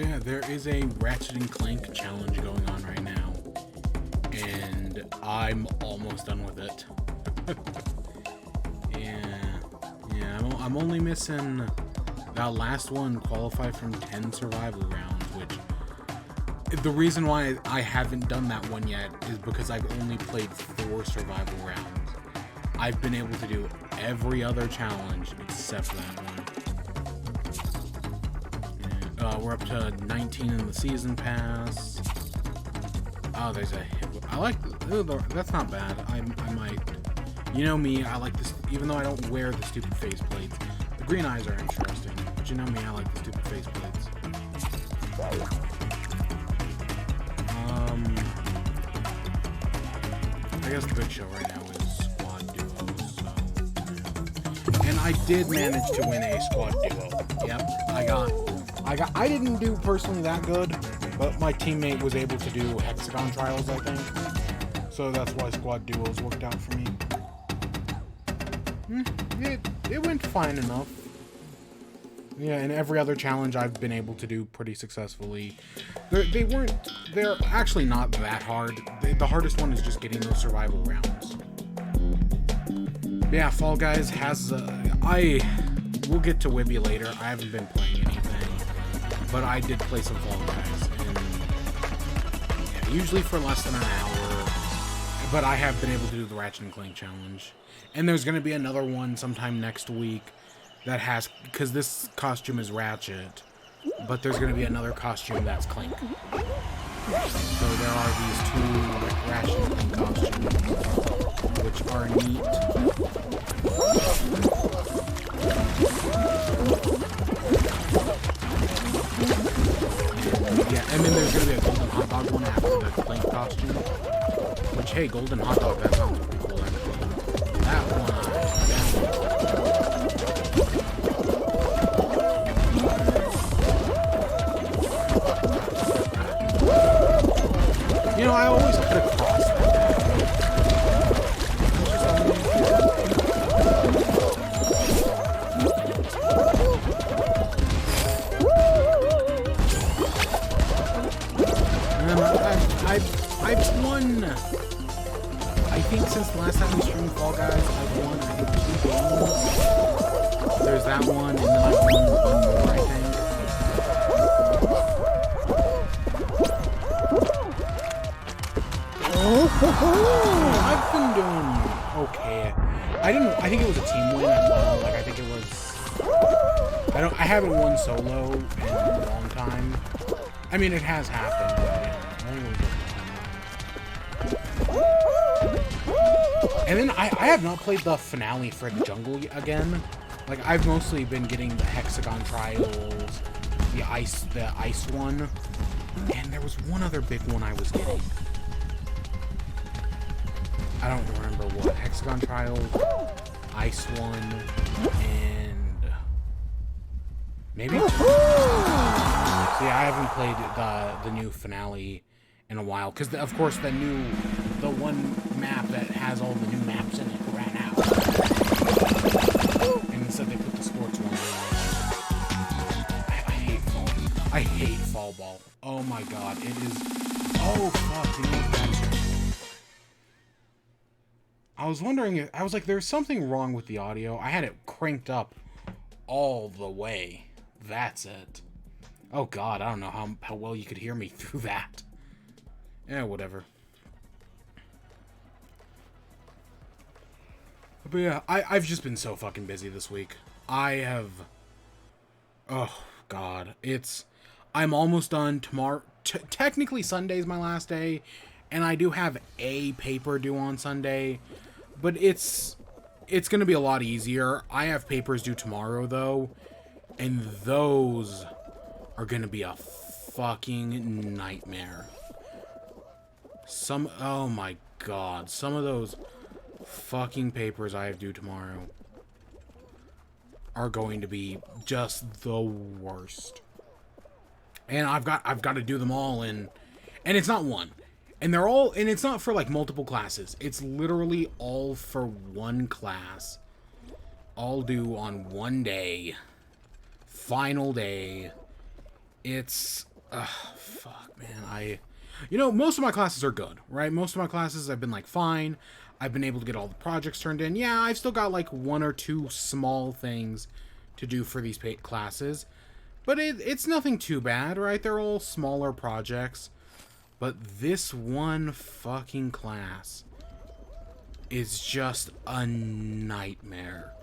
yeah, there is a Ratchet and Clank challenge going on right now, and I'm almost done with it. yeah, I'm only missing that last one, qualify from 10 survival rounds, which the reason why I haven't done that one yet is because I've only played 4 survival rounds. I've been able to do every other challenge except that one. We're up to 19 in the season pass. Oh, there's a hit. I like, that's not bad. I might, you know me, I like this, even though I don't wear the stupid faceplates. The green eyes are interesting, but you know me, I like the stupid faceplates. I guess the big show right now is squad duos, so. And I did manage to win a squad duo. Yep, I didn't do personally that good, but my teammate was able to do hexagon trials, I think. So that's why squad duos worked out for me. It went fine enough. Yeah, and every other challenge I've been able to do pretty successfully. They're actually not that hard. The hardest one is just getting those survival rounds. But yeah, Fall Guys has, we'll get to WIBE later. I haven't been playing anything, but I did play some Fall Guys, and yeah, usually for less than an hour, but I have been able to do the Ratchet and Clank challenge. And there's going to be another one sometime next week that has, because this costume is Ratchet, but there's going to be another costume that's Clank. So there are these 2 Ratchet and Clank costumes, which are neat. Yeah, and then there's going to be a golden hot dog one after the Clank costume. Which, hey, golden hot dog, that sounds pretty cool, actually. That one, you know, I always cut across that. And then I've won, I think since the last time we streamed Fall Guys, I've won, I think, 2 games. There's that one, and then I've won 1 more, I think. I've been doing okay. I think it was a team win as well. Like, I think it was, I haven't won solo in a long time. I mean, it has happened, but yeah. And then I have not played the finale for the jungle again. Like, I've mostly been getting the hexagon trials, the ice one, and there was one other big one I was getting. I don't remember what. Hexagon Trials, Ice one, and maybe 2. So yeah, I haven't played the new finale in a while, because of course the one map that has all the new maps in it ran out, and instead they put the sports one in. I hate Fall Ball. Oh my god, it is. Oh fuck, you know that's. I was wondering, I was like, there's something wrong with the audio. I had it cranked up all the way. That's it. Oh god, I don't know how well you could hear me through that. Yeah, whatever. But yeah, I've just been so fucking busy this week. I have... Oh god, I'm almost done tomorrow. Technically Sunday's my last day, and I do have a paper due on Sunday. But it's going to be a lot easier. I have papers due tomorrow, though. And those are going to be a fucking nightmare. Oh my god. Some of those fucking papers I have due tomorrow are going to be just the worst. And I've got to do them all and it's not one. And it's not for like multiple classes. It's literally all for one class. All due on one day. Final day. It's Fuck, man. You know, most of my classes are good, right? Most of my classes have been, like, fine. I've been able to get all the projects turned in. Yeah, I've still got, like, one or two small things to do for these classes. But it's nothing too bad, right? They're all smaller projects. But this one fucking class is just a nightmare.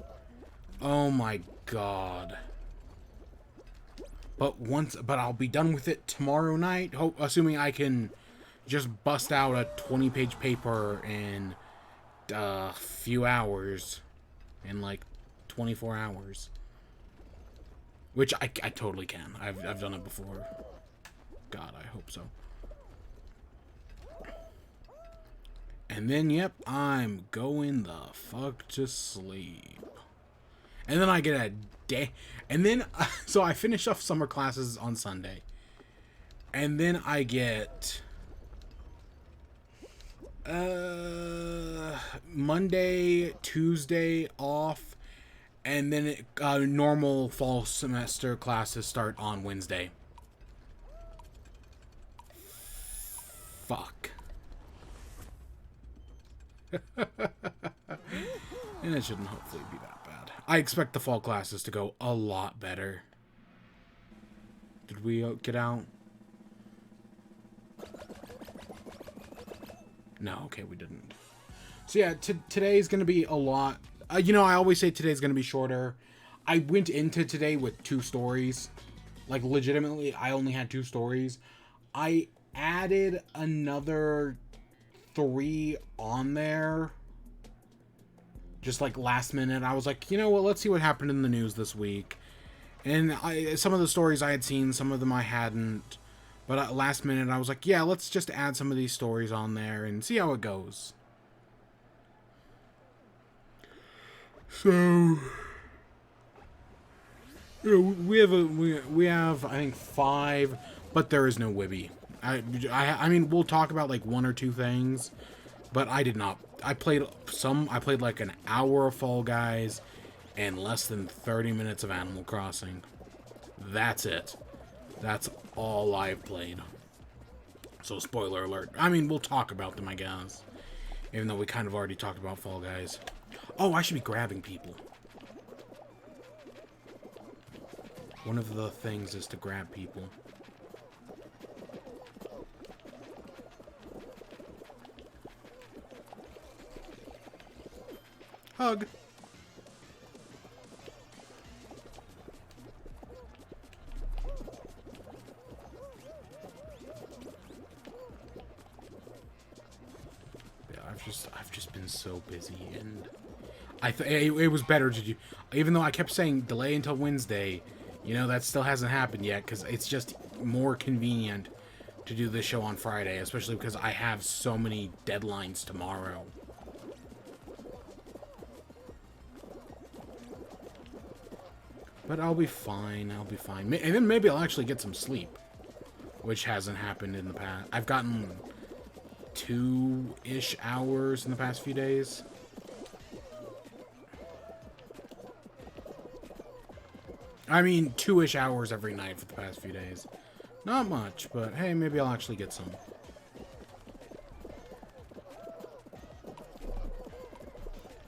Oh my god. But I'll be done with it tomorrow night, assuming I can just bust out a 20-page paper in a few hours, in like 24 hours. Which I totally can. I've done it before. God, I hope so. And then, yep, I'm going the fuck to sleep. And then I get a day. And then, so I finish off summer classes on Sunday. And then I get Monday, Tuesday off. And then normal fall semester classes start on Wednesday. Fuck. And it shouldn't hopefully be that bad. I expect the fall classes to go a lot better. Did we get out? No, okay, we didn't. So yeah, today's going to be a lot. You know, I always say today's going to be shorter. I went into today with 2 stories. Like, legitimately, I only had 2 stories. I added another 3 on there. Just, like, last minute. I was like, you know what, let's see what happened in the news this week. And some of the stories I had seen, some of them I hadn't. But last minute, I was like, yeah, let's just add some of these stories on there and see how it goes. So, you know, we have I think 5, but there is no WIBE. I mean, we'll talk about like 1 or 2 things, but I did not. I played like an hour of Fall Guys and less than 30 minutes of Animal Crossing. That's it. That's all I've played. So spoiler alert. I mean, we'll talk about them, I guess. Even though we kind of already talked about Fall Guys. Oh, I should be grabbing people. One of the things is to grab people. Hug. Yeah, I've just been so busy, and it was better to do, even though I kept saying delay until Wednesday. You know, that still hasn't happened yet, because it's just more convenient to do this show on Friday, especially because I have so many deadlines tomorrow. But I'll be fine, I'll be fine. And then maybe I'll actually get some sleep, which hasn't happened in the past. I've gotten 2-ish hours in the past few days. I mean, 2-ish hours every night for the past few days. Not much, but hey, maybe I'll actually get some.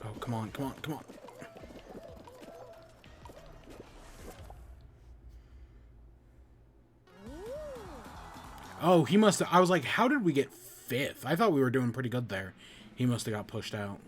Oh, come on, come on, come on. Oh, he must have... I was like, how did we get 5th? I thought we were doing pretty good there. He must have got pushed out.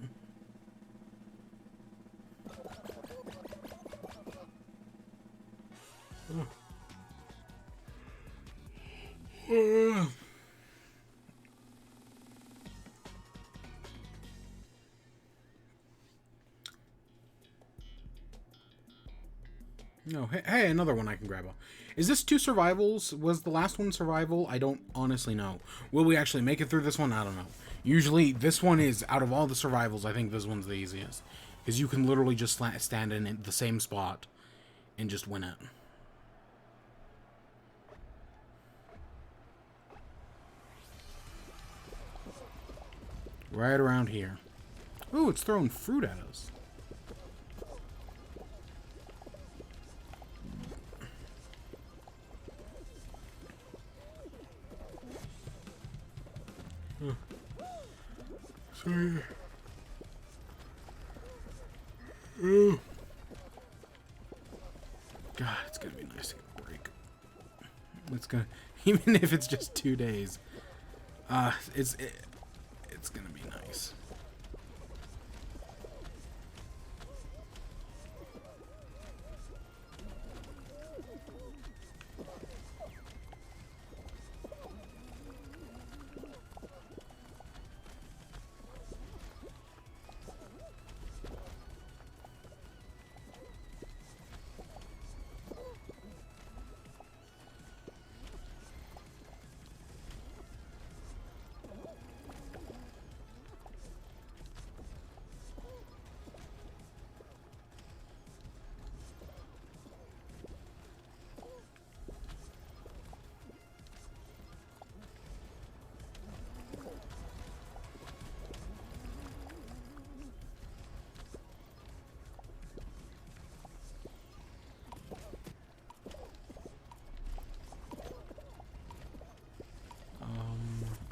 No, hey, another one I can grab. Is this 2 survivals? Was the last one survival? I don't honestly know. Will we actually make it through this one? I don't know. Usually, this one is, out of all the survivals, I think this one's the easiest. Because you can literally just stand in the same spot and just win it. Right around here. Ooh, it's throwing fruit at us. God, it's gonna be nice to get a break. It's gonna, even if it's just 2 days. It's gonna be nice.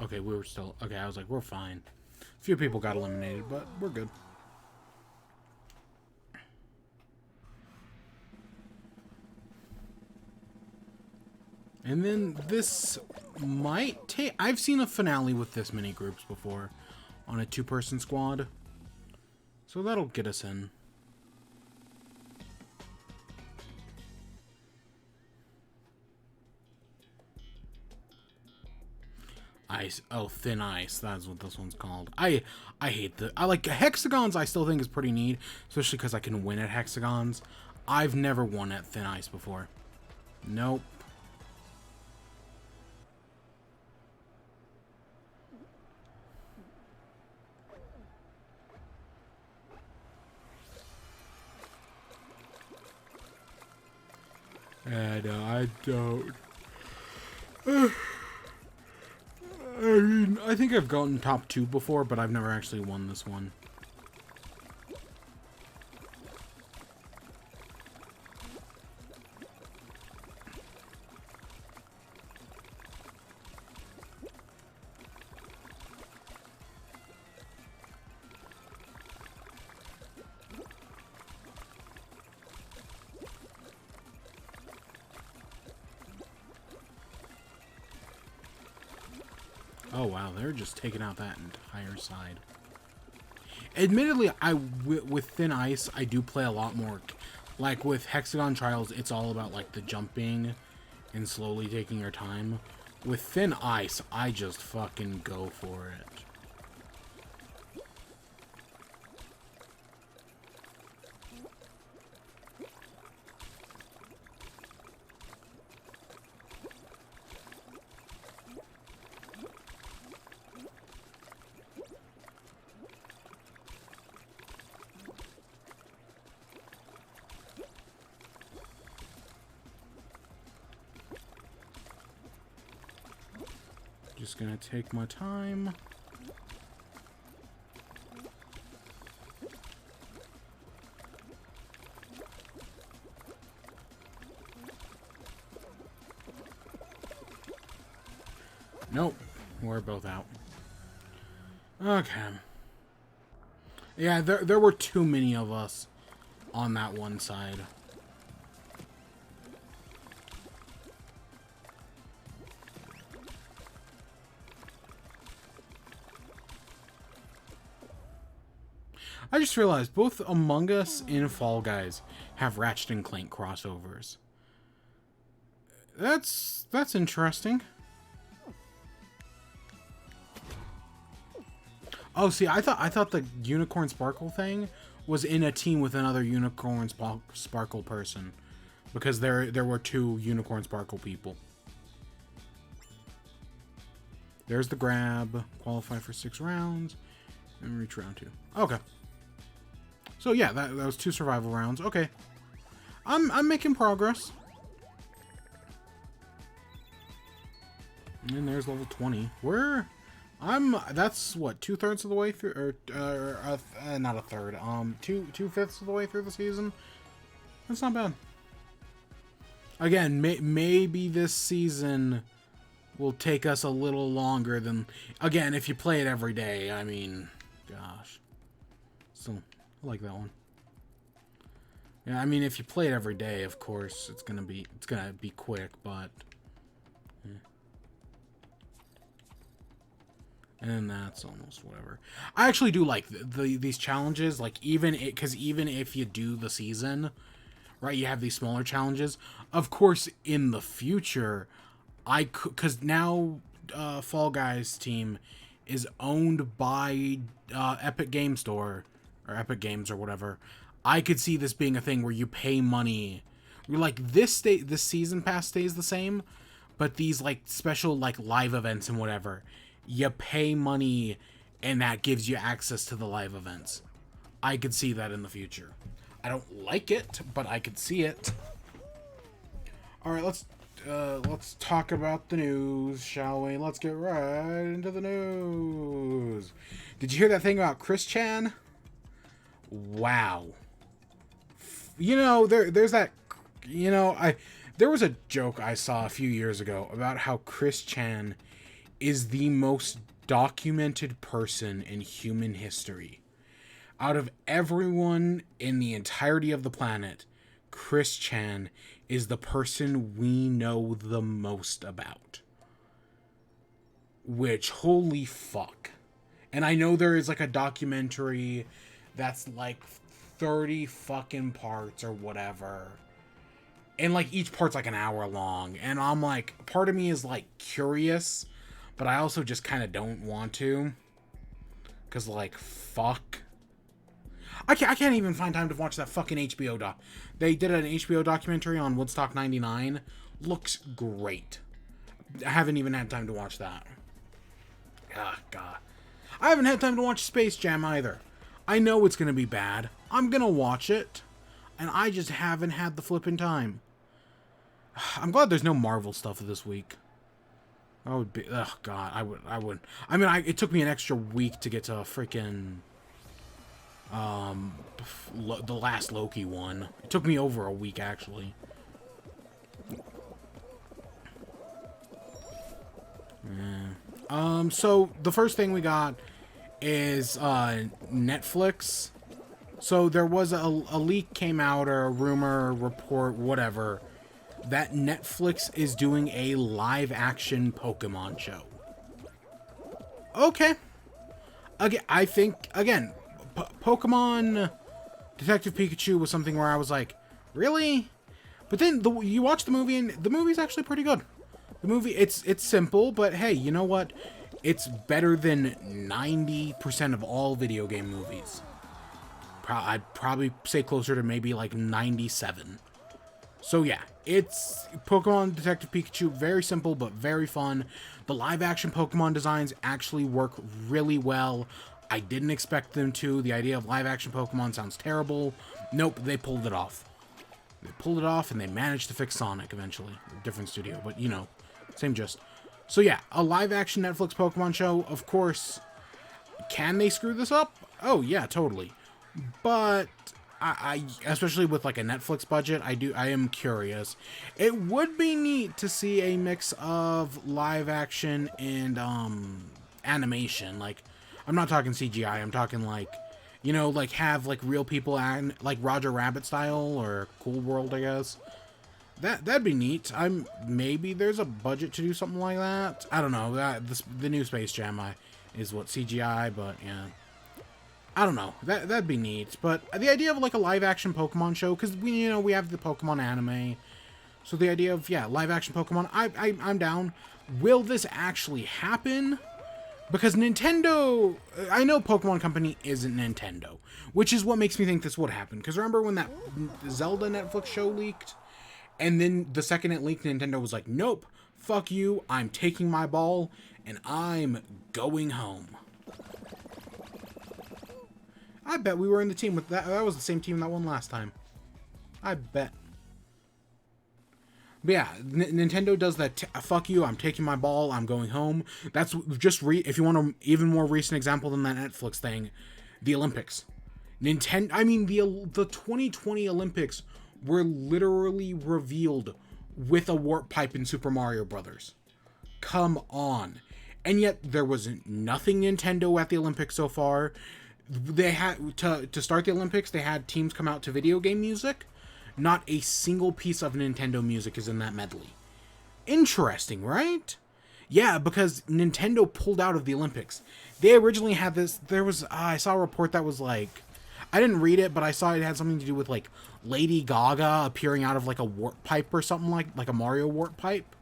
Okay, we were still... Okay, I was like, we're fine. A few people got eliminated, but we're good. And then this might take... I've seen a finale with this many groups before on a 2-person squad. So that'll get us in. Ice. Oh, thin ice. That's what this one's called. I hate the... I like hexagons. I still think is pretty neat, especially because I can win at hexagons. I've never won at thin ice before. Nope. And I don't. I mean, I think I've gotten top 2 before, but I've never actually won this one. Oh wow, they're just taking out that entire side. Admittedly, with thin ice, I do play a lot more. Like with Hexagon Trials, it's all about like the jumping and slowly taking your time. With thin ice, I just fucking go for it. Just gonna take my time. Nope, we're both out. Okay. Yeah, there were too many of us on that one side. I just realized both Among Us and Fall Guys have Ratchet and Clank crossovers. That's interesting. Oh, see, I thought the Unicorn Sparkle thing was in a team with another Unicorn Sparkle person, because there were 2 Unicorn Sparkle people. There's the grab, qualify for 6 rounds, and reach round 2. Okay. So yeah, that was 2 survival rounds. Okay, I'm making progress. And there's level 20. That's what, 2/3 of the way through, or not a third. 2/5 of the way through the season. That's not bad. Again, maybe this season will take us a little longer than. Again, if you play it every day, I mean, gosh. So, I like that one. Yeah, I mean, if you play it every day, of course, it's gonna be quick, but... Yeah. And that's almost whatever. I actually do like these challenges, like, because even if you do the season, right, you have these smaller challenges. Of course, in the future, because now Fall Guys team is owned by Epic Game Store, or Epic Games or whatever. I could see this being a thing where you pay money. Like, this season pass stays the same, but these, like, special, like, live events and whatever, you pay money, and that gives you access to the live events. I could see that in the future. I don't like it, but I could see it. All right, let's talk about the news, shall we? Let's get right into the news. Did you hear that thing about Chris Chan? Wow. You know, there's that. You know, there was a joke I saw a few years ago about how Chris Chan is the most documented person in human history. Out of everyone in the entirety of the planet, Chris Chan is the person we know the most about. Which, holy fuck. And I know there is like a documentary that's like 30 fucking parts or whatever. And like each part's like an hour long. And I'm like, part of me is like curious, but I also just kind of don't want to. Because like, fuck. I can't even find time to watch that fucking HBO doc. They did an HBO documentary on Woodstock 99. Looks great. I haven't even had time to watch that. Ah, God. I haven't had time to watch Space Jam either. I know it's going to be bad. I'm going to watch it. And I just haven't had the flipping time. I'm glad there's no Marvel stuff this week. I would be... Oh, God. I would... I mean, it took me an extra week to get to freaking... the last Loki one. It took me over a week, actually. Yeah. So, the first thing we got is, Netflix. So, there was a leak came out, or a rumor, report, whatever, that Netflix is doing a live-action Pokemon show. Okay. Again, I think, again... Pokemon Detective Pikachu was something where I was like, really? But then you watch the movie, and the movie's actually pretty good. The movie, it's simple, but hey, you know what? It's better than 90% of all video game movies. I'd probably say closer to maybe like 97. So yeah, it's Pokemon Detective Pikachu, very simple but very fun. The live action Pokemon designs actually work really well. I didn't expect them to. The idea of live-action Pokemon sounds terrible. Nope, they pulled it off. They pulled it off, and they managed to fix Sonic eventually. Different studio, but, you know, same gist. So, yeah, a live-action Netflix Pokemon show, of course. Can they screw this up? Oh, yeah, totally. But, I especially with, like, a Netflix budget, I am curious. It would be neat to see a mix of live-action and, animation, like... I'm not talking CGI, I'm talking like, you know, like have like real people act like Roger Rabbit style or Cool World, I guess. That'd be neat. Maybe there's a budget to do something like that. I don't know. The new Space Jam is what CGI, but yeah. I don't know. That'd be neat. But the idea of like a live action Pokemon show, because we have the Pokemon anime. So the idea of live action Pokemon, I'm down. Will this actually happen? Because Nintendo, I know Pokemon Company isn't Nintendo, which is what makes me think this would happen. Because remember when that Zelda Netflix show leaked? And then the second it leaked, Nintendo was like, nope, fuck you, I'm taking my ball, and I'm going home. I bet we were in the team with that. That was the same team that won last time. I bet. But yeah, Nintendo does that. Fuck you! I'm taking my ball. I'm going home. That's just if you want an even more recent example than that Netflix thing, the Olympics. I mean the 2020 Olympics were literally revealed with a warp pipe in Super Mario Brothers. Come on, And yet there was nothing Nintendo at the Olympics so far. They had to start the Olympics, they had teams come out to video game music. Not a single piece of Nintendo music is in that medley. Interesting, right? Yeah, because Nintendo pulled out of the Olympics. They originally had this, there was, I saw a report that was like, I didn't read it, but I saw it had something to do with like Lady Gaga appearing out of like a warp pipe or something, like a Mario warp pipe.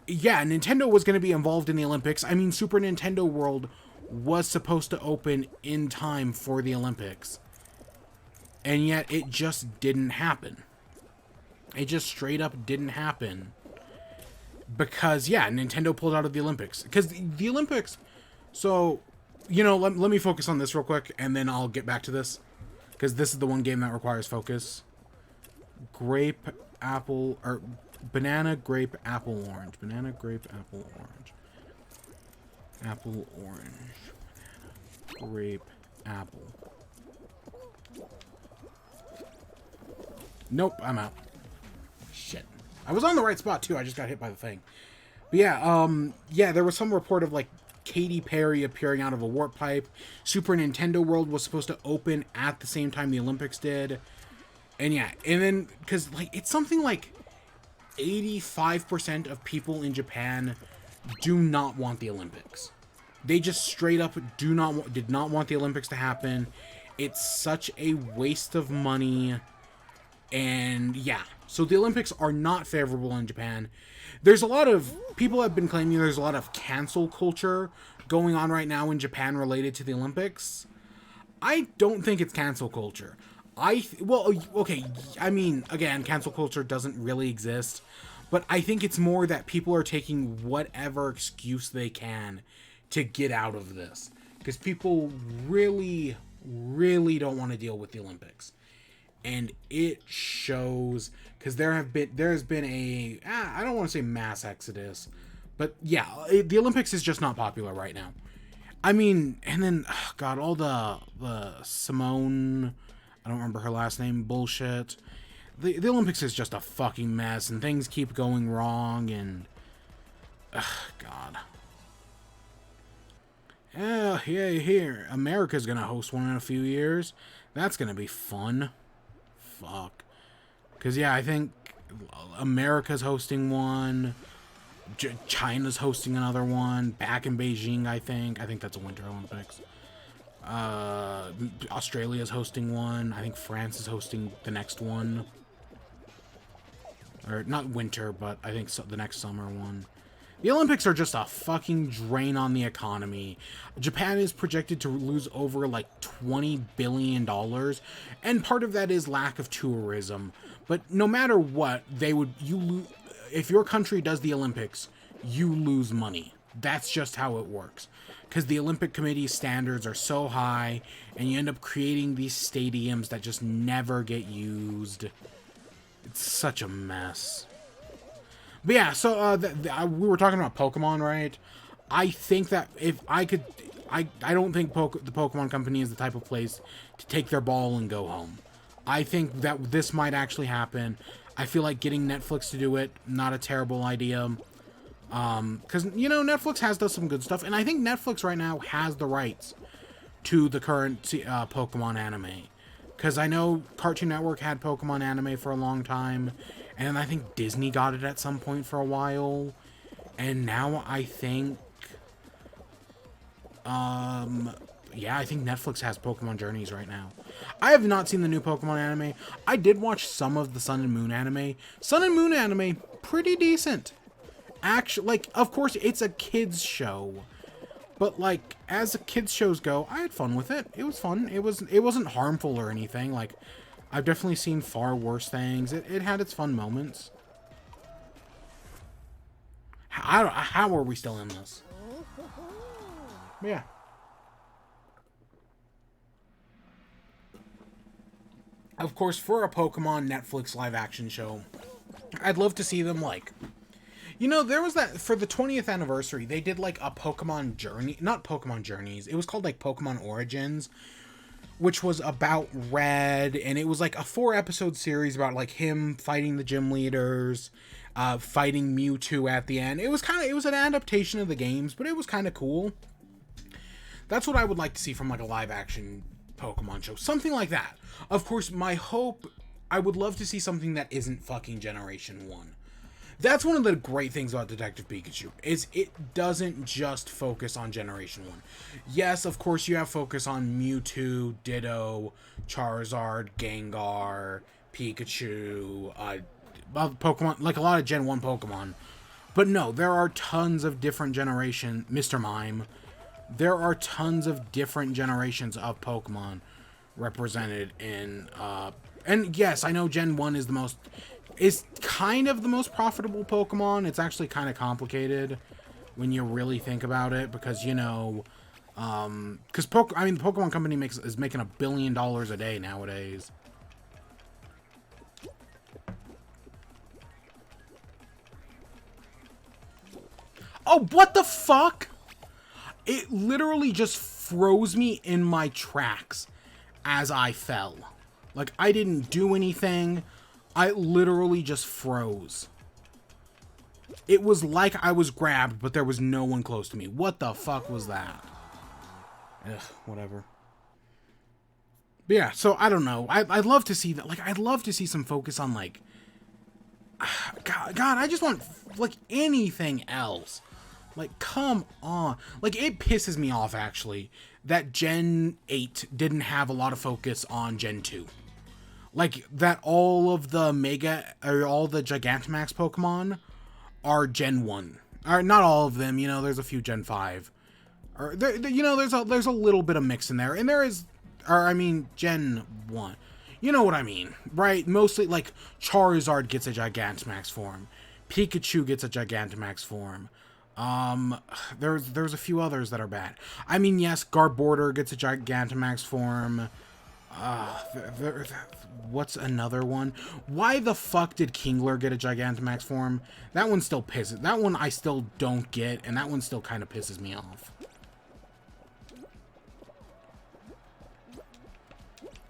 Yeah, Nintendo was going to be involved in the Olympics. I mean, Super Nintendo World was supposed to open in time for the Olympics. And yet it just didn't happen. It just straight up didn't happen. Because, yeah, Nintendo pulled out of the Olympics. Because the Olympics... So, you know, let me focus on this real quick, and then I'll get back to this. Because this is the one game that requires focus. Grape, apple, or banana, grape, apple, orange. Banana, grape, apple, orange. Apple, orange. Banana, grape, apple. Nope, I'm out. Shit. I was on the right spot, too. I just got hit by the thing. But yeah, yeah, there was some report of, like, Katy Perry appearing out of a warp pipe. Super Nintendo World was supposed to open at the same time the Olympics did. And yeah, and then, because, like, it's something like 85% of people in Japan do not want the Olympics. They just straight up did not want the Olympics to happen. It's such a waste of money. And yeah, so the Olympics are not favorable in Japan. There's a lot of people have been claiming there's a lot of cancel culture going on right now in Japan related to the Olympics. I don't think it's cancel culture. Well, okay, I mean, again, cancel culture doesn't really exist, but I think it's more that people are taking whatever excuse they can to get out of this, because people really, really don't want to deal with the Olympics. And it shows, because there has been a, I don't want to say mass exodus, but yeah, the Olympics is just not popular right now. I mean, and then, oh God, all the Simone, I don't remember her last name, bullshit. The Olympics is just a fucking mess, and things keep going wrong, and, God. Yeah, here, America's gonna host one in a few years. That's gonna be fun. Fuck. Because, yeah, I think America's hosting one. China's hosting another one. Back in Beijing, I think. I think that's a Winter Olympics. Australia's hosting one. I think France is hosting the next one. Or, not winter, but I think the next summer one. The Olympics are just a fucking drain on the economy. Japan is projected to lose over like $20 billion, and part of that is lack of tourism. But no matter what, if your country does the Olympics, you lose money. That's just how it works. Because the Olympic Committee standards are so high, and you end up creating these stadiums that just never get used. It's such a mess. But yeah, so we were talking about Pokemon, right? I think that if I could... I don't think the Pokemon Company is the type of place to take their ball and go home. I think that this might actually happen. I feel like getting Netflix to do it, not a terrible idea. Because, you know, Netflix has done some good stuff. And I think Netflix right now has the rights to the current Pokemon anime. Because I know Cartoon Network had Pokemon anime for a long time. And I think Disney got it at some point for a while. And now I think... yeah, I think Netflix has Pokemon Journeys right now. I have not seen the new Pokemon anime. I did watch some of the Sun and Moon anime. Sun and Moon anime, pretty decent. Actually, like, of course, it's a kids show. But, like, as the kids shows go, I had fun with it. It was fun. It wasn't harmful or anything. Like, I've definitely seen far worse things. It had its fun moments. How are we still in this? Yeah. Of course, for a Pokemon Netflix live-action show, I'd love to see them, like... You know, there was that... For the 20th anniversary, they did, like, a Pokemon Journey... Not Pokemon Journeys. It was called, like, Pokemon Origins, which was about Red, and it was, like, a 4-episode series about, like, him fighting the gym leaders. fighting Mewtwo at the end. It was an adaptation of the games, but it was kind of cool. That's what I would like to see from like a live action Pokemon show. Something like that. Of course, my hope, I would love to see something that isn't fucking Generation 1. That's one of the great things about Detective Pikachu, is it doesn't just focus on Generation 1. Yes, of course, you have focus on Mewtwo, Ditto, Charizard, Gengar, Pikachu, Pokemon, like a lot of Gen 1 Pokemon. But no, there are tons of different generation, Mr. Mime. There are tons of different generations of Pokemon represented in, and yes, I know Gen 1 is kind of the most profitable Pokemon. It's actually kind of complicated when you really think about it, because, you know, because the Pokemon Company is making $1 billion a day nowadays. Oh, what the fuck? It literally just froze me in my tracks as I fell. Like, I didn't do anything. I literally just froze. It was like I was grabbed, but there was no one close to me. What the fuck was that? Ugh, whatever. But yeah, so I don't know. I'd love to see that. Like, I'd love to see some focus on, like... God, I just want, like, anything else. Like, come on. Like, it pisses me off, actually, that Gen 8 didn't have a lot of focus on Gen 2. Like, that all of the all the Gigantamax Pokemon are Gen 1. Or, not all of them, you know, there's a few Gen 5. Or, you know, there's a little bit of mix in there. And there is, Gen 1. You know what I mean, right? Mostly, like, Charizard gets a Gigantamax form. Pikachu gets a Gigantamax form. There's a few others that are bad. I mean, yes, Garbodor gets a Gigantamax form. What's another one? Why the fuck did Kingler get a Gigantamax form? That one still pisses. That one I still don't get, and that one still kind of pisses me off.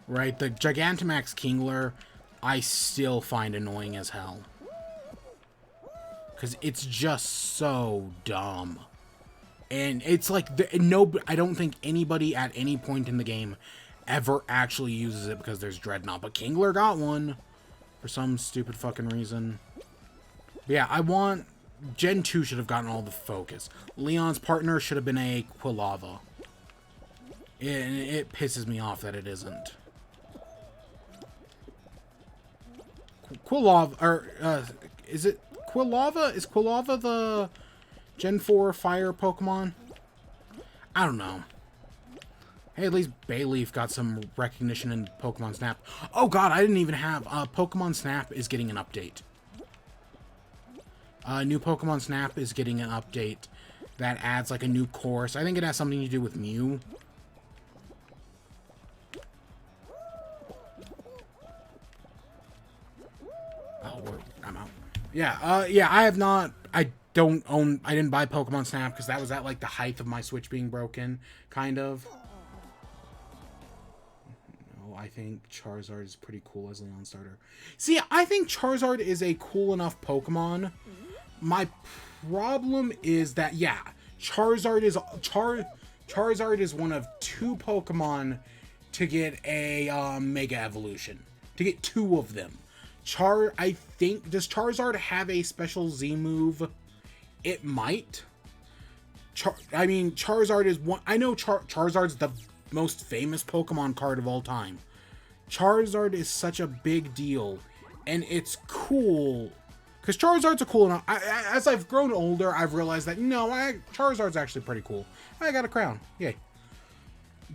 Right, the Gigantamax Kingler, I still find annoying as hell. Because it's just so dumb. And it's like, I don't think anybody at any point in the game ever actually uses it because there's Dreadnought. But Kingler got one for some stupid fucking reason. But yeah, Gen 2 should have gotten all the focus. Leon's partner should have been a Quilava. And it pisses me off that it isn't. Quilava, or, is it Quilava? Is Quilava the Gen 4 fire Pokemon? I don't know. Hey, at least Bayleaf got some recognition in Pokemon Snap. Oh god, I didn't even have... Pokemon Snap is getting an update. New Pokemon Snap is getting an update that adds, like, a new course. I think it has something to do with Mew. I'm out. Yeah, I have not... I didn't buy Pokemon Snap because that was at, like, the height of my Switch being broken, kind of. No, I think Charizard is pretty cool as Leon starter. See, I think Charizard is a cool enough Pokemon. My problem is that, yeah, Charizard is one of 2 Pokemon to get a Mega Evolution. To get 2 of them. I think, does Charizard have a special Z move? It might. Charizard is one. I know Charizard's the most famous Pokemon card of all time. Charizard is such a big deal, and it's cool because Charizard's a cool enough. As I've grown older, I've realized that Charizard's actually pretty cool. I got a crown, yay!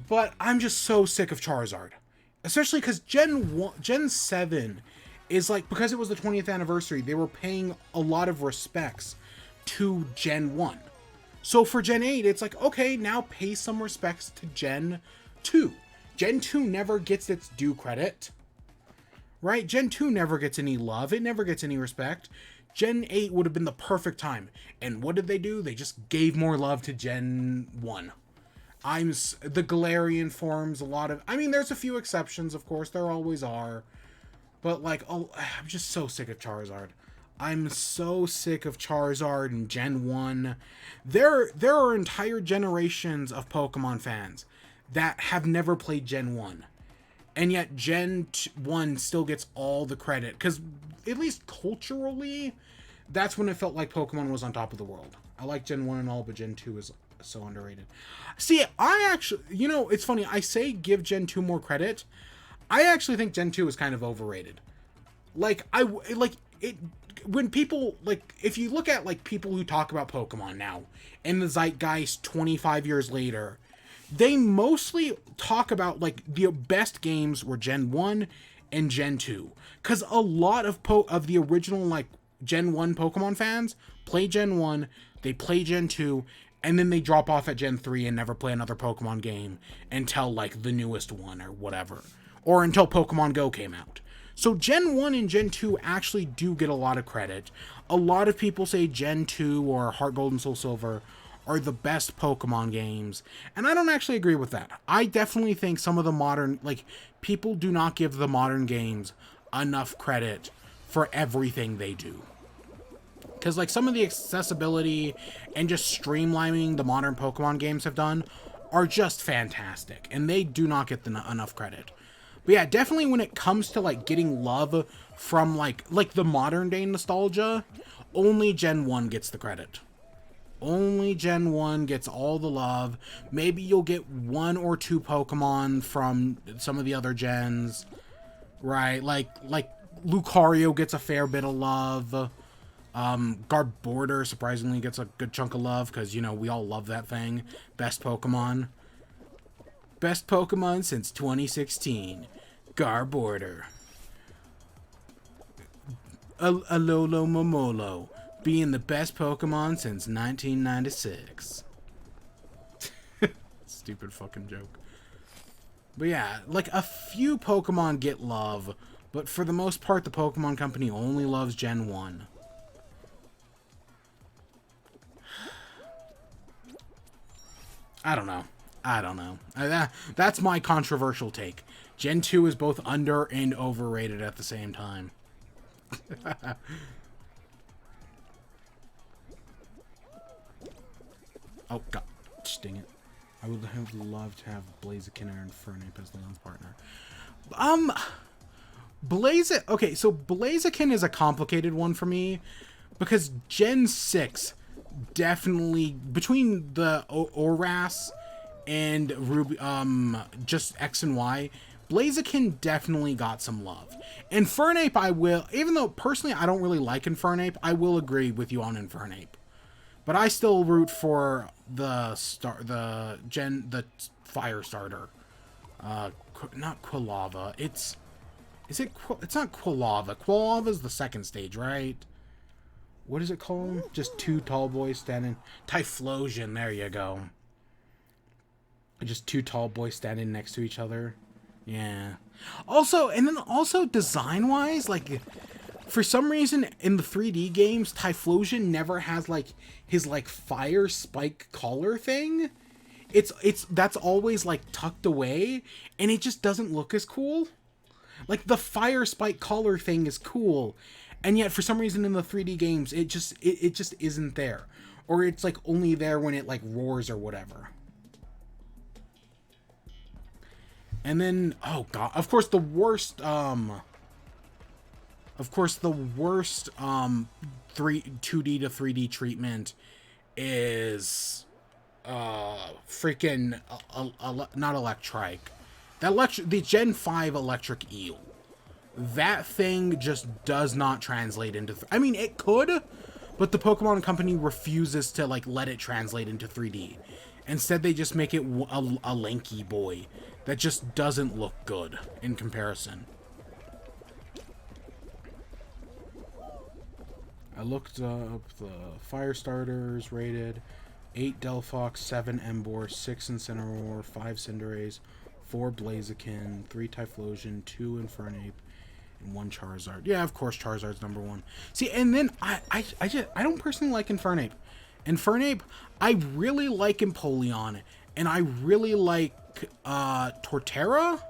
But I'm just so sick of Charizard, especially because Gen 7 is like, because it was the 20th anniversary, they were paying a lot of respects to Gen 1. So for Gen 8, it's like, okay, now pay some respects to Gen 2. Gen 2 never gets its due credit. Right? Gen 2 never gets any love. It never gets any respect. Gen 8 would have been the perfect time. And what did they do? They just gave more love to Gen 1. The Galarian forms a lot of... there's a few exceptions, of course. There always are. But, like, I'm just so sick of Charizard. I'm so sick of Charizard and Gen 1. There are entire generations of Pokemon fans that have never played Gen 1. And yet Gen 1 still gets all the credit. Because, at least culturally, that's when it felt like Pokemon was on top of the world. I like Gen 1 and all, but Gen 2 is so underrated. See, I actually... You know, it's funny. I say give Gen 2 more credit. I actually think Gen 2 is kind of overrated. When people, if you look at, people who talk about Pokemon now, in the zeitgeist 25 years later, they mostly talk about, the best games were Gen 1 and Gen 2. Because a lot of the original, Gen 1 Pokemon fans play Gen 1, they play Gen 2, and then they drop off at Gen 3 and never play another Pokemon game until, the newest one or whatever. Or until Pokemon Go came out. So Gen 1 and Gen 2 actually do get a lot of credit. A lot of people say Gen 2 or Heart Gold and Soul Silver are the best Pokemon games. And I don't actually agree with that. I definitely think some of the modern, people do not give the modern games enough credit for everything they do. Because, some of the accessibility and just streamlining the modern Pokemon games have done are just fantastic. And they do not get enough credit. But yeah, definitely when it comes to, getting love from, the modern day nostalgia, only Gen 1 gets the credit. Only Gen 1 gets all the love. Maybe you'll get 1 or 2 Pokemon from some of the other gens, right? Like Lucario gets a fair bit of love. Garbodor surprisingly gets a good chunk of love, because, we all love that thing. Best Pokemon. Best Pokemon since 2016. Garbodor. Alolo Momolo. Being the best Pokemon since 1996. Stupid fucking joke. But yeah, a few Pokemon get love, but for the most part, the Pokemon Company only loves Gen 1. I don't know. That's my controversial take. Gen 2 is both under and overrated at the same time. Oh, God. Dang it. I would have loved to have Blaziken or Infernape as Leon's partner. Okay, so Blaziken is a complicated one for me, because Gen 6... definitely between the Oras and Ruby, just X and Y, Blaziken definitely got some love. Infernape, I will, even though personally I don't really like Infernape, I will agree with you on Infernape. But I still root for the fire starter. Not Quilava. It's not Quilava. Quilava's the second stage, right? What is it called? Just 2 tall boys standing... Typhlosion, there you go. Just 2 tall boys standing next to each other. Yeah. Also, design-wise, for some reason, in the 3D games, Typhlosion never has, his, fire spike collar thing. That's always, tucked away, and it just doesn't look as cool. The fire spike collar thing is cool, and yet, for some reason, in the 3D games, it just isn't there. Or it's, only there when it, roars or whatever. And then, oh, God. Of course, the worst, 2D to 3D treatment is, freaking, not Electrike. The Gen 5 Electric Eel. That thing just does not translate into... I mean, it could, but the Pokemon Company refuses to, let it translate into 3D. Instead, they just make it a lanky boy that just doesn't look good in comparison. I looked up the fire starters rated. 8 Delphox, 7 Emboar, 6 Incineroar, 5 Cinderace, 4 Blaziken, 3 Typhlosion, 2 Infernape, and 1 Charizard. Yeah, of course Charizard's number 1. See, and then I don't personally like Infernape. Infernape, I really like Empoleon, and I really like Torterra.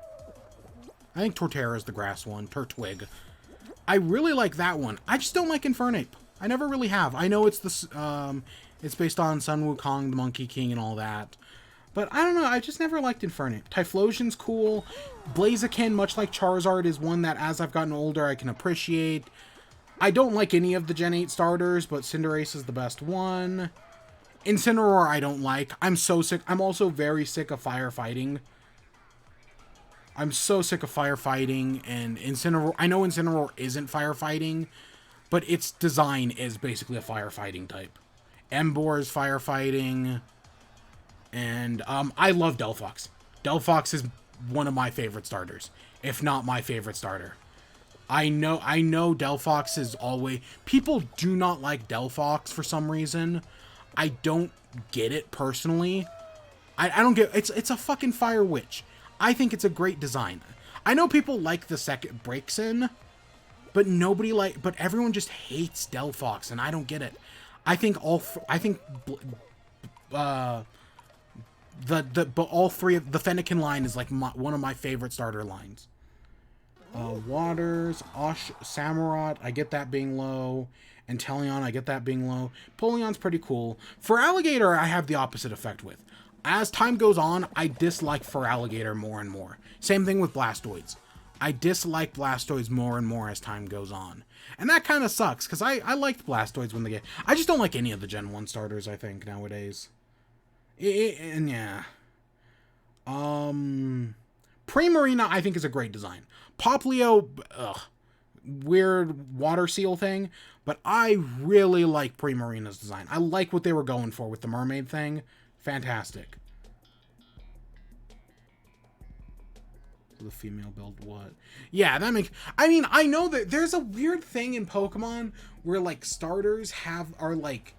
I think Torterra is the grass one. Turtwig. I really like that one. I just don't like Infernape. I never really have. I know it's it's based on Sun Wukong, the Monkey King, and all that. But I don't know, I just never liked Infernape. Typhlosion's cool. Blaziken, much like Charizard, is one that as I've gotten older I can appreciate. I don't like any of the Gen 8 starters, but Cinderace is the best one. Incineroar I don't like. I'm so sick. I'm also very sick of firefighting. I'm so sick of firefighting, and Incineroar... I know Incineroar isn't firefighting, but its design is basically a firefighting type. Emboar is firefighting... And I love Delphox. Delphox is one of my favorite starters, if not my favorite starter. I know Delphox is always... People do not like Delphox for some reason. I don't get it personally. I don't get... It's a fucking fire witch. I think it's a great design. I know people like the second Braixen, but nobody like... But everyone just hates Delphox, and I don't get it. I think all three of the Fennekin line is like one of my favorite starter lines. Waters, Osh, Samurott, I get that being low. Inteleon, I get that being low. Poleon's pretty cool. For Alligator, I have the opposite effect with. As time goes on, I dislike for Alligator more and more. Same thing with Blastoids. I dislike Blastoids more and more as time goes on. And that kind of sucks, because I liked Blastoids when they get... I just don't like any of the Gen 1 starters, I think, nowadays. And yeah. Primarina, I think, is a great design. Poplio, weird water seal thing, but I really like Primarina's design. I like what they were going for with the mermaid thing. Fantastic. The female build what? Yeah, that makes... I mean, I know that there's a weird thing in Pokemon where, like, starters are, like...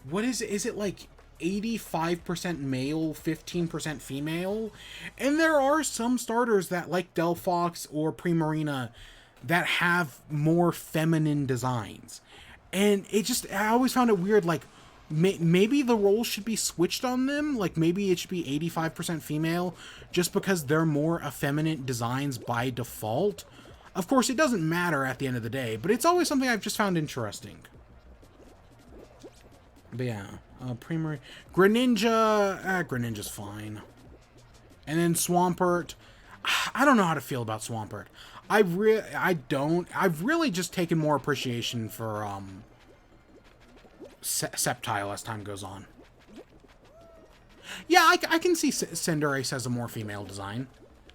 What is it? Is it, like... 85% male, 15% female, and there are some starters that, like Delphox or Primarina, that have more feminine designs, and I always found it weird, like, maybe the roles should be switched on them, like, maybe it should be 85% female, just because they're more effeminate designs by default. Of course, it doesn't matter at the end of the day, but it's always something I've just found interesting. But yeah, Greninja, Greninja's fine. And then Swampert, I don't know how to feel about Swampert. I've really just taken more appreciation for, Sceptile as time goes on. Yeah, I can see Cinderace as a more female design.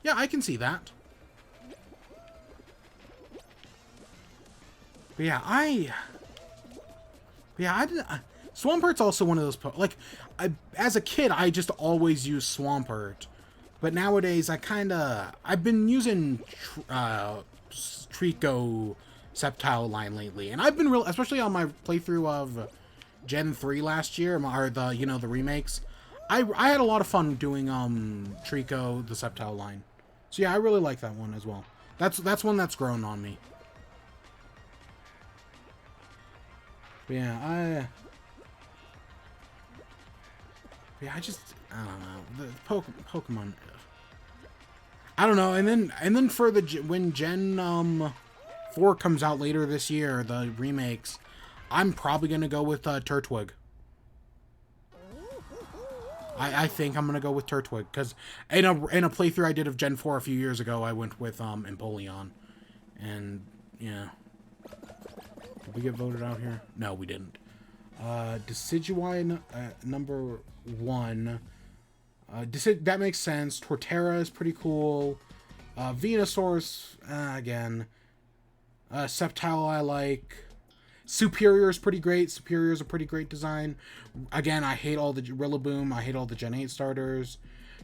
Yeah, I can see that. But yeah, Swampert's also one of those... as a kid, I just always used Swampert. But nowadays, I've been using Trico Sceptile line lately. And I've been especially on my playthrough of Gen 3 last year, or the remakes. I had a lot of fun doing Trico, the Sceptile line. So yeah, I really like that one as well. That's one that's grown on me. But yeah, I don't know. The Pokemon. I don't know. And then for when Gen 4 comes out later this year, the remakes, I'm probably gonna go with Turtwig. I think I'm gonna go with Turtwig because in a playthrough I did of Gen 4 a few years ago, I went with Empoleon, and yeah. Did we get voted out here? No, we didn't. Decidueye number 1. That makes sense. Torterra is pretty cool. Venusaur's, again. Sceptile I like. Superior is pretty great. Superior is a pretty great design. Again, I hate all the Rillaboom. I hate all the Gen 8 starters.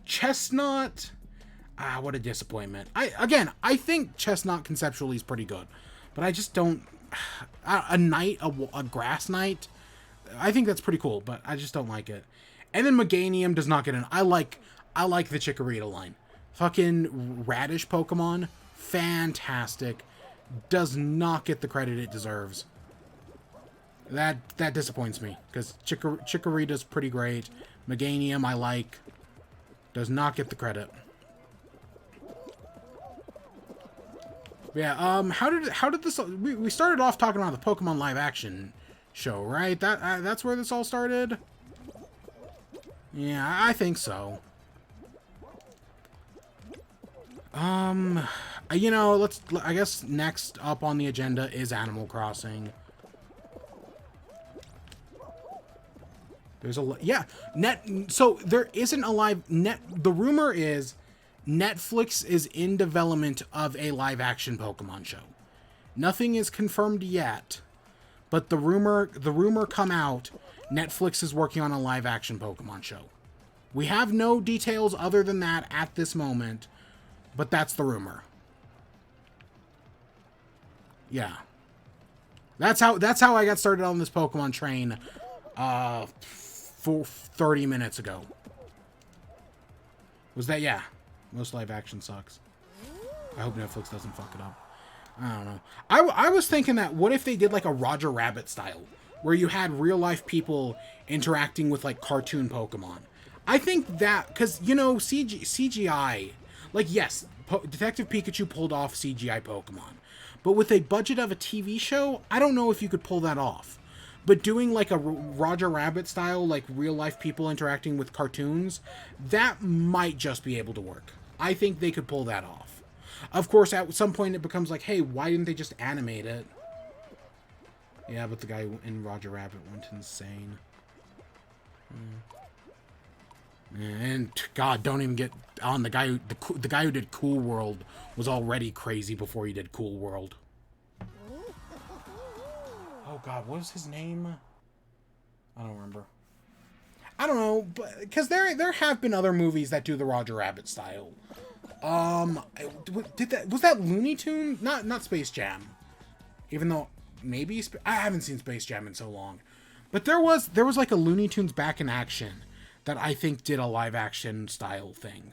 Chestnut. What a disappointment. I think Chestnut conceptually is pretty good. But I just don't... a grass knight, I think that's pretty cool, but I just don't like it. And then Meganium does not get in. I like the Chikorita line. Fucking radish Pokemon, fantastic. Does not get the credit it deserves. That disappoints me, because Chikorita's pretty great. Meganium I like. Does not get the credit. Yeah, how did this... We started off talking about the Pokemon live action show, right? That's where this all started? Yeah, I think so. You know, I guess next up on the agenda is Animal Crossing. There's so there isn't a live the rumor is Netflix is in development of a live action Pokemon show. Nothing is confirmed yet, but the rumor come out, Netflix is working on a live action Pokemon show. We have no details other than that at this moment, but that's the rumor. Yeah. That's how I got started on this Pokemon train 30 minutes ago. Was that, yeah. Most live action sucks. I hope Netflix doesn't fuck it up. I don't know. I was thinking that what if they did like a Roger Rabbit style, where you had real life people interacting with like cartoon Pokemon. I think that, because, you know, CGI, like, yes, Detective Pikachu pulled off CGI Pokemon, but with a budget of a TV show, I don't know if you could pull that off. But doing like a Roger Rabbit style, like real life people interacting with cartoons, that might just be able to work. I think they could pull that off. Of course, at some point it becomes like, hey, why didn't they just animate it? Yeah, but the guy in Roger Rabbit went insane. And God, don't even get on the guy who did Cool World was already crazy before he did Cool World. Oh God, what is his name? I don't remember. I don't know, but because there have been other movies that do the Roger Rabbit style. Was that Looney Tunes? Not Space Jam. Even though maybe I haven't seen Space Jam in so long, but there was like a Looney Tunes Back in Action that I think did a live action style thing.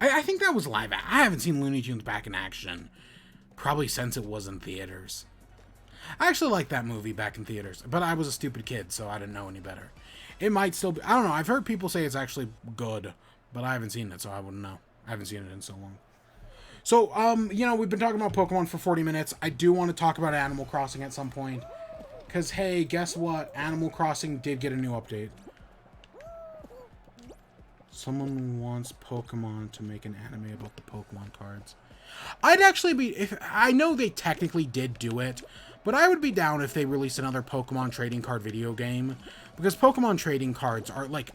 I think that was live. I haven't seen Looney Tunes Back in Action probably since it was in theaters. I actually liked that movie back in theaters, but I was a stupid kid, so I didn't know any better. It might still be. I don't know. I've heard people say it's actually good, but I haven't seen it, so I wouldn't know. I haven't seen it in so long. So, you know, we've been talking about Pokemon for 40 minutes. I do want to talk about Animal Crossing at some point. Because, hey, guess what? Animal Crossing did get a new update. Someone wants Pokemon to make an anime about the Pokemon cards. I'd actually be... I know they technically did do it, but I would be down if they released another Pokemon trading card video game. Because Pokemon trading cards are, like...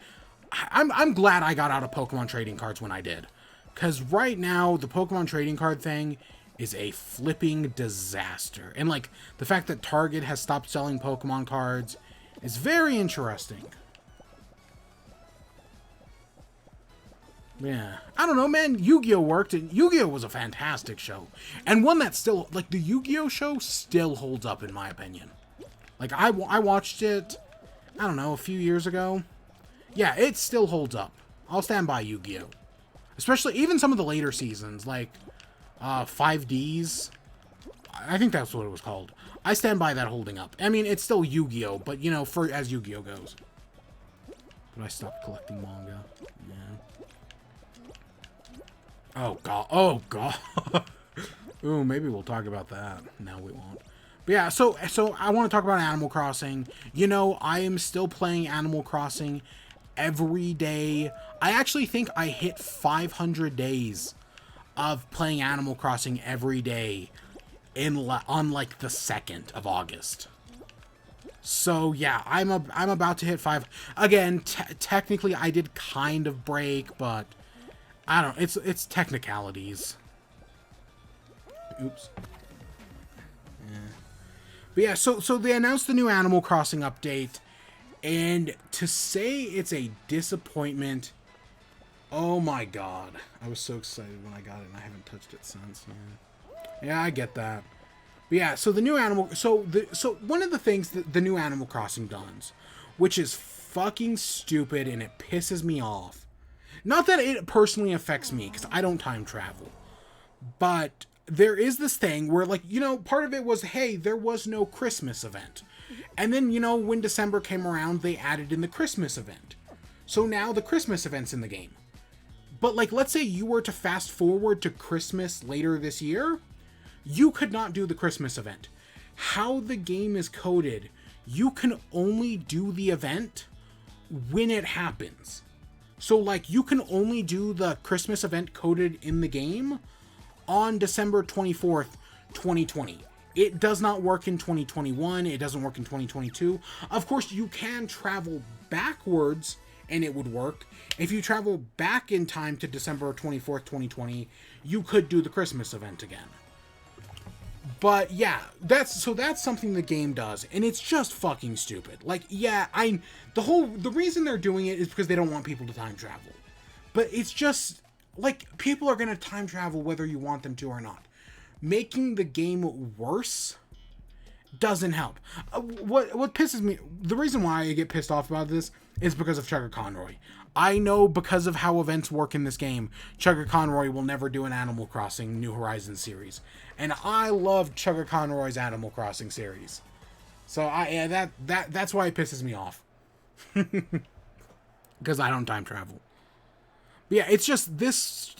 I'm glad I got out of Pokemon trading cards when I did. Because right now, the Pokemon trading card thing is a flipping disaster. And, like, the fact that Target has stopped selling Pokemon cards is very interesting. Yeah. I don't know, man. Yu-Gi-Oh! Worked, and Yu-Gi-Oh! Was a fantastic show. And one that still, like, the Yu-Gi-Oh! Show still holds up, in my opinion. Like, I watched it, I don't know, a few years ago. Yeah, it still holds up. I'll stand by Yu-Gi-Oh! Especially, even some of the later seasons, like, 5Ds. I think that's what it was called. I stand by that holding up. I mean, it's still Yu-Gi-Oh! But, you know, as Yu-Gi-Oh! Goes. But I stopped collecting manga. Yeah. Oh, God. Oh, God. Ooh, maybe we'll talk about that. No, we won't. But yeah, so I want to talk about Animal Crossing. You know, I am still playing Animal Crossing every day. I actually think I hit 500 days of playing Animal Crossing every day on like the 2nd of August. So yeah, I'm about to hit 5. Again, technically I did kind of break, but I don't know. It's technicalities. Oops. Yeah. But yeah, so they announced the new Animal Crossing update, and to say it's a disappointment, oh my God. I was so excited when I got it, and I haven't touched it since. Yeah, I get that. But yeah, so the new Animal... So one of the things that the new Animal Crossing does, which is fucking stupid and it pisses me off. Not that it personally affects me, because I don't time travel. But there is this thing where, like, you know, part of it was, hey, there was no Christmas event. And then, you know, when December came around, they added in the Christmas event. So now the Christmas event's in the game. But, like, let's say you were to fast forward to Christmas later this year, you could not do the Christmas event. How the game is coded, you can only do the event when it happens. So, like, you can only do the Christmas event coded in the game on December 24th, 2020. It does not work in 2021. It doesn't work in 2022. Of course, you can travel backwards and it would work. If you travel back in time to December 24th, 2020, you could do the Christmas event again. But yeah, that's something the game does, and it's just fucking stupid. Like, yeah, the reason they're doing it is because they don't want people to time travel. But it's just, like, people are gonna time travel whether you want them to or not. Making the game worse doesn't help. What pisses me, the reason why I get pissed off about this is because of Chugga Conroy. I know because of how events work in this game, Chugga Conroy will never do an Animal Crossing New Horizons series. And I love Chugga Conroy's Animal Crossing series. So that's why it pisses me off. Because I don't time travel. But yeah, it's just this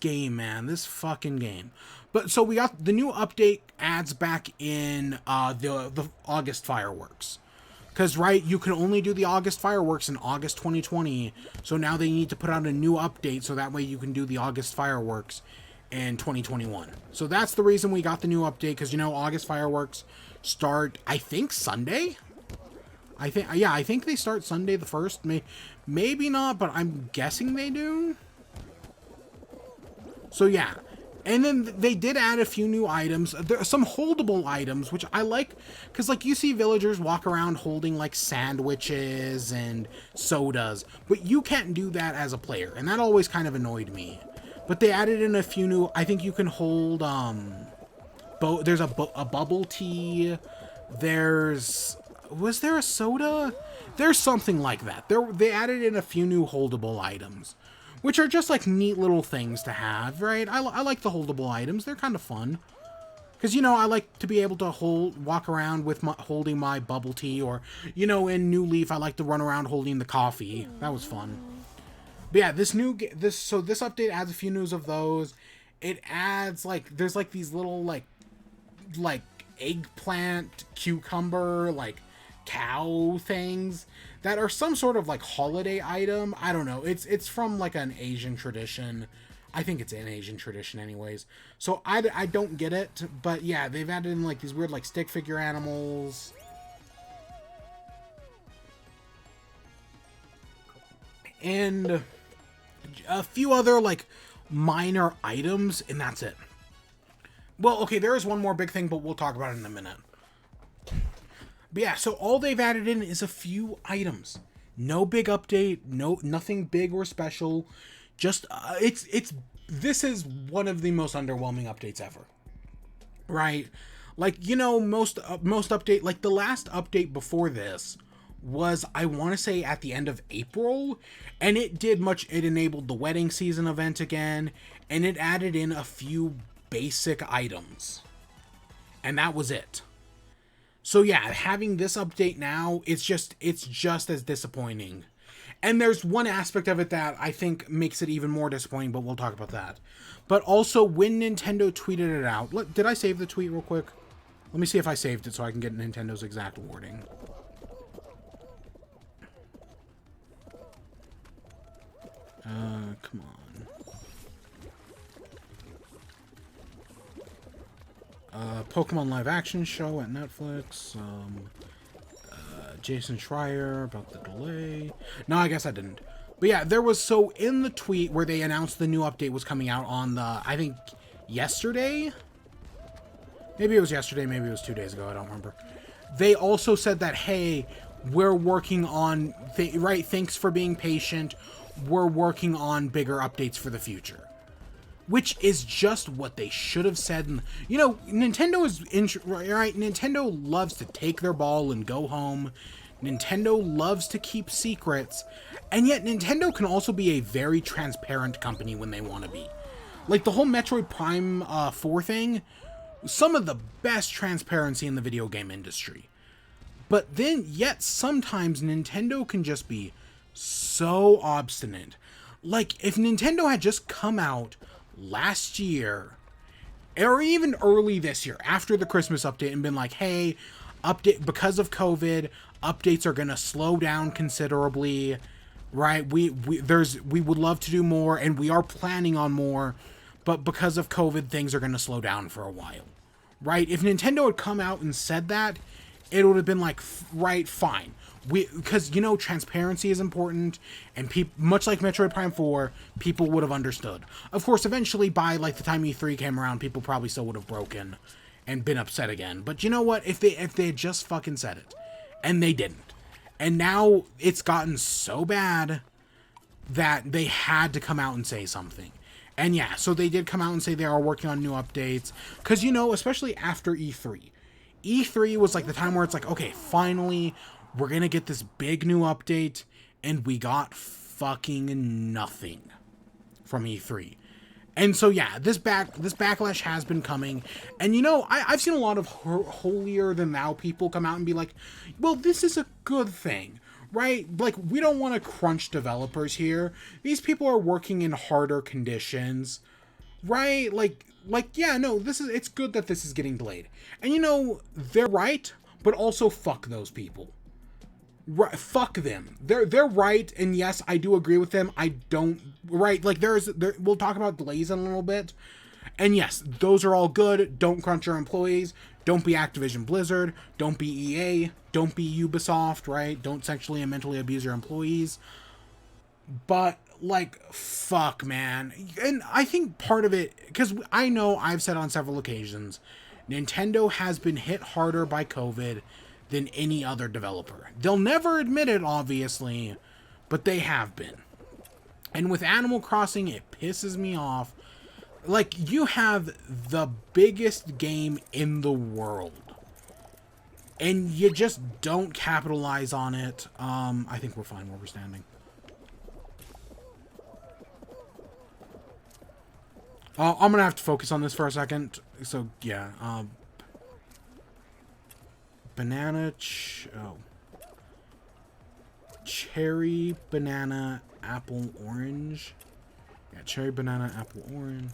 game, man, this fucking game. But so we got the new update adds back in the August fireworks. Because, right, you can only do the August fireworks in August 2020. So now they need to put out a new update so that way you can do the August fireworks in 2021. So that's the reason we got the new update. Because, you know, August fireworks start, I think, Sunday? I think they start Sunday the 1st. Maybe not, but I'm guessing they do. So, yeah. And then they did add a few new items. There are some holdable items, which I like. Because, like, you see villagers walk around holding, like, sandwiches and sodas. But you can't do that as a player. And that always kind of annoyed me. But they added in a few new... I think you can hold... there's a bubble tea. There's... Was there a soda? There's something like that. They added in a few new holdable items. Which are just, like, neat little things to have, right? I like the holdable items. They're kind of fun. Because, you know, I like to be able to walk around with holding my bubble tea. Or, you know, in New Leaf, I like to run around holding the coffee. That was fun. But yeah, this update adds a few news of those. It adds, like, there's, like, these little, like eggplant, cucumber, like, cow things that are some sort of, like, holiday item. I don't know. It's from, like, an Asian tradition. I think it's an Asian tradition anyways. So I don't get it. But yeah, they've added in, like, these weird, like, stick figure animals. And a few other, like, minor items, and that's it. Well, okay, there is one more big thing, but we'll talk about it in a minute. But yeah, so all they've added in is a few items. No big update, nothing big or special. Just this is one of the most underwhelming updates ever. Right? Like, you know, most update, like the last update before this was, I want to say, at the end of April, and it enabled the wedding season event again, and it added in a few basic items. And that was it. So yeah, having this update now, it's just as disappointing. And there's one aspect of it that I think makes it even more disappointing, but we'll talk about that. But also, when Nintendo tweeted it out... Look, did I save the tweet real quick? Let me see if I saved it so I can get Nintendo's exact wording. Come on. Pokemon live action show at Netflix. Jason Schreier about the delay. No, I guess I didn't. But yeah, there was, so in the tweet where they announced the new update was coming out on I think yesterday? Maybe it was yesterday, maybe it was 2 days ago, I don't remember. They also said that, hey, we're working on, thanks for being patient. We're working on bigger updates for the future. Which is just what they should have said. And, you know, Nintendo Nintendo loves to take their ball and go home. Nintendo loves to keep secrets. And yet Nintendo can also be a very transparent company when they want to be. Like the whole Metroid Prime 4 thing, some of the best transparency in the video game industry. But then, yet sometimes Nintendo can just be so obstinate. like, if Nintendo had just come out last year, or even early this year, after the Christmas update, and been like, hey, update, because of COVID, updates are gonna slow down considerably, right? We would love to do more, and we are planning on more, but because of COVID, things are gonna slow down for a while, right? If Nintendo had come out and said that, it would have been like, right, fine. Because, you know, transparency is important, and much like Metroid Prime 4, people would have understood. Of course, eventually, by, like, the time E3 came around, people probably still would have broken and been upset again. But you know what? If they had just fucking said it, and they didn't, and now it's gotten so bad that they had to come out and say something. And yeah, so they did come out and say they are working on new updates, because, you know, especially after E3. E3 was, like, the time where it's like, okay, finally, we're gonna get this big new update, and we got fucking nothing from E3. And so yeah, this backlash has been coming, and you know, I've seen a lot of holier than thou people come out and be like, well, this is a good thing, right? Like, we don't want to crunch developers here. These people are working in harder conditions, right? Like yeah, no, it's good that this is getting delayed. And you know, they're right, but also fuck those people. Right, fuck them. They're right, and yes, I do agree with them. I don't, right, like, we'll talk about delays in a little bit, and yes, those are all good. Don't crunch your employees. Don't be Activision-Blizzard. Don't be EA. Don't be Ubisoft, right? Don't sexually and mentally abuse your employees. But, like, fuck, man. And I think part of it, because I know I've said on several occasions, Nintendo has been hit harder by COVID than any other developer. They'll never admit it, obviously, but they have been. And with Animal Crossing, it pisses me off. Like, you have the biggest game in the world, and you just don't capitalize on it. I think we're fine where we're standing. I'm gonna have to focus on this for a second. So, yeah, banana, cherry, banana, apple, orange. Yeah, cherry, banana, apple, orange.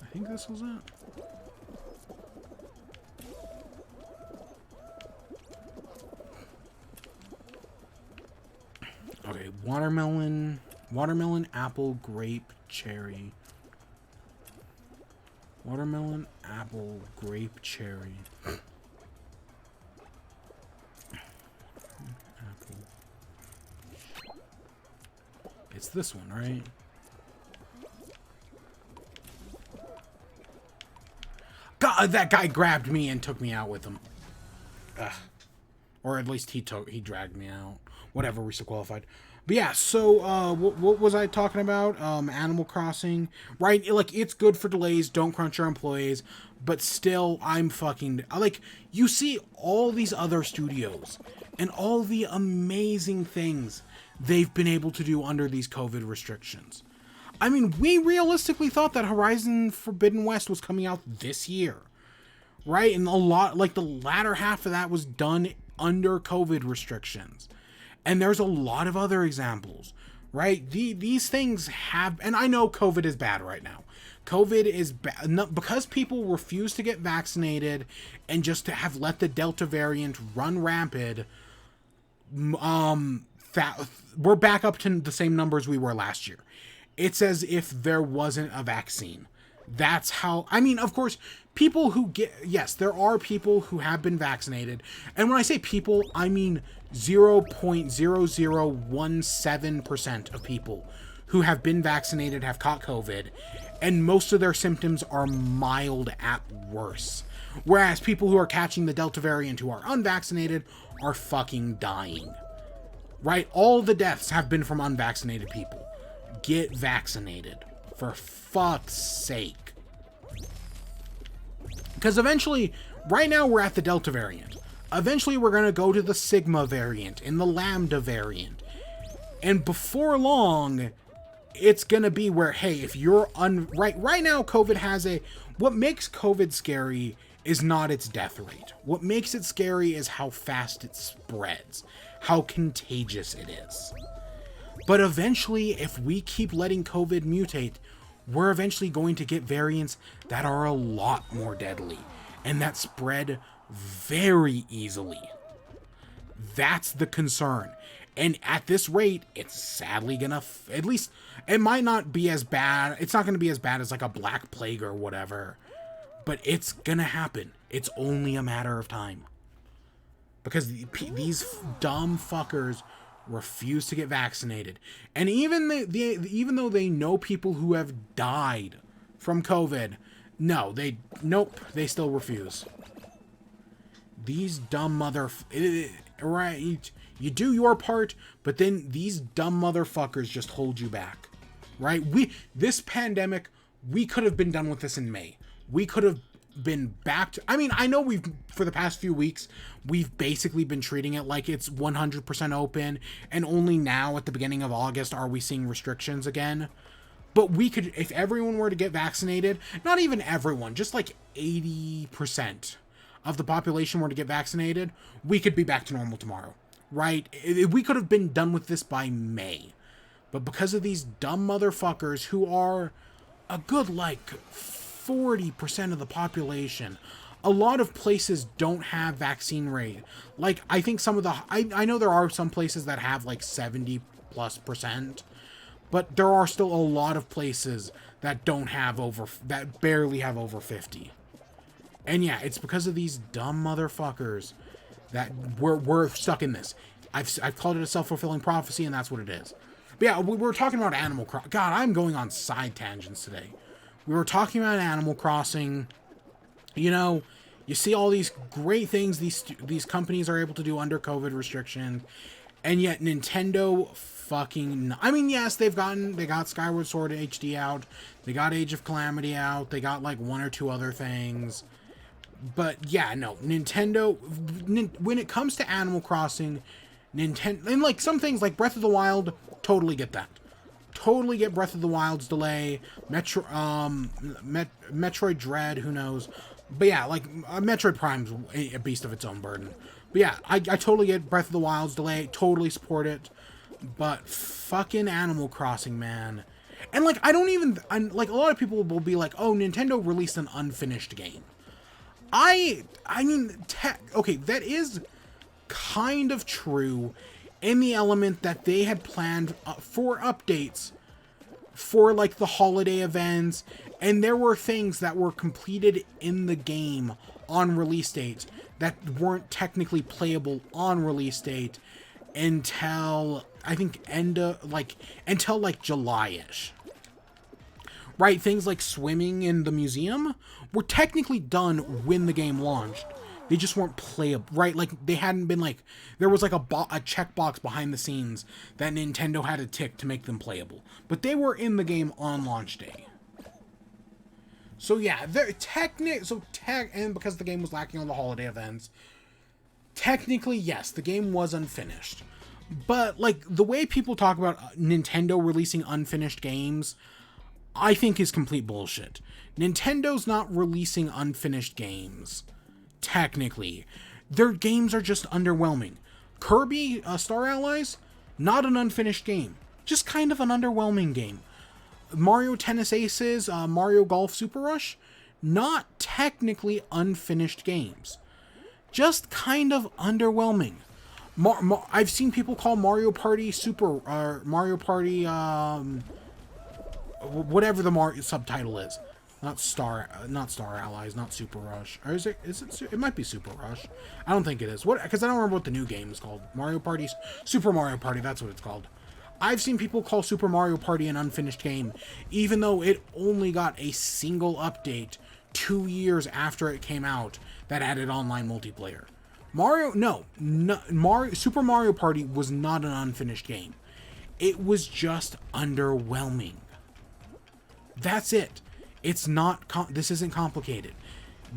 I think this was it. Okay, watermelon, apple, grape, cherry. Watermelon, apple, grape, cherry. Apple. It's this one, right? God, that guy grabbed me and took me out with him. Ugh. Or at least he dragged me out. Whatever, we're still qualified. But yeah, so, what was I talking about? Animal Crossing, right? Like, it's good for delays, don't crunch your employees, but still, I'm fucking, like, you see all these other studios, and all the amazing things they've been able to do under these COVID restrictions. I mean, we realistically thought that Horizon Forbidden West was coming out this year, right? And a lot, like, the latter half of that was done under COVID restrictions. And there's a lot of other examples, right? These things have, and I know COVID is bad right now. COVID is bad because people refuse to get vaccinated and just to have let the Delta variant run rampant. We're back up to the same numbers we were last year. It's as if there wasn't a vaccine. That's how, I mean, of course, people who yes, there are people who have been vaccinated. And when I say people, I mean 0.0017% of people who have been vaccinated have caught COVID, and most of their symptoms are mild at worst. Whereas people who are catching the Delta variant who are unvaccinated are fucking dying. Right? All the deaths have been from unvaccinated people. Get vaccinated. For fuck's sake. Because eventually, right now we're at the Delta variant. Eventually we're going to go to the Sigma variant and the Lambda variant. And before long, it's going to be where, hey, if you're right now COVID has what makes COVID scary is not its death rate. What makes it scary is how fast it spreads, how contagious it is. But eventually, if we keep letting COVID mutate, we're eventually going to get variants that are a lot more deadly and that spread very easily. That's the concern. And at this rate, it's sadly gonna, at least, it might not be as bad. It's not gonna be as bad as like a Black Plague or whatever. But it's gonna happen. It's only a matter of time. Because these dumb fuckers refuse to get vaccinated. And even though they know people who have died from COVID, nope, they still refuse. These dumb right, you do your part, but then these dumb motherfuckers just hold you back. Right? This pandemic, we could have been done with this in May. We could have been back to, I mean, I know for the past few weeks, we've basically been treating it like it's 100% open, and only now at the beginning of August are we seeing restrictions again. But we could, if everyone were to get vaccinated, not even everyone, just like 80% of the population were to get vaccinated, we could be back to normal tomorrow, right? We could have been done with this by May. But because of these dumb motherfuckers who are a good, like, 40% of the population, a lot of places don't have vaccine rate. Like, I think some of the, I know there are some places that have like 70+%, but there are still a lot of places that that barely have over 50. And yeah, it's because of these dumb motherfuckers that we're stuck in this. I've called it a self-fulfilling prophecy, and that's what it is. But yeah, we're talking about Animal Crossing. God, I'm going on side tangents today. We were talking about Animal Crossing. You know, you see all these great things these companies are able to do under COVID restrictions, and yet Nintendo fucking, I mean, yes, they got Skyward Sword HD out, they got Age of Calamity out, they got like one or two other things. But yeah, no, Nintendo, when it comes to Animal Crossing, Nintendo, and like some things like Breath of the Wild, totally get that. Totally get Breath of the Wild's delay. Metroid Dread, who knows? But yeah, like Metroid Prime's a beast of its own burden. But yeah, I totally get Breath of the Wild's delay. Totally support it. But fucking Animal Crossing, man. And like, like a lot of people will be like, oh, Nintendo released an unfinished game. I mean, okay, that is kind of true in the element that they had planned for updates for like the holiday events, and there were things that were completed in the game on release date that weren't technically playable on release date until I think until like July-ish. Right, things like swimming in the museum were technically done when the game launched. They just weren't playable, right? Like, they hadn't been, like, there was, like, a checkbox behind the scenes that Nintendo had to tick to make them playable. But they were in the game on launch day. So, yeah, and because the game was lacking on the holiday events, technically, yes, the game was unfinished. But, like, the way people talk about Nintendo releasing unfinished games, I think is complete bullshit. Nintendo's not releasing unfinished games. Technically, their games are just underwhelming. Kirby Star Allies, not an unfinished game, just kind of an underwhelming game. Mario Tennis Aces, Mario Golf Super Rush, not technically unfinished games, just kind of underwhelming. I've seen people call Mario Party Mario Party, whatever the Mario subtitle is. Not Star Allies, not Super Rush. Or is it? It might be Super Rush. I don't think it is. Because I don't remember what the new game is called. Super Mario Party. That's what it's called. I've seen people call Super Mario Party an unfinished game, even though it only got a single update 2 years after it came out that added online multiplayer. Super Mario Party was not an unfinished game. It was just underwhelming. That's it. It's not, this isn't complicated.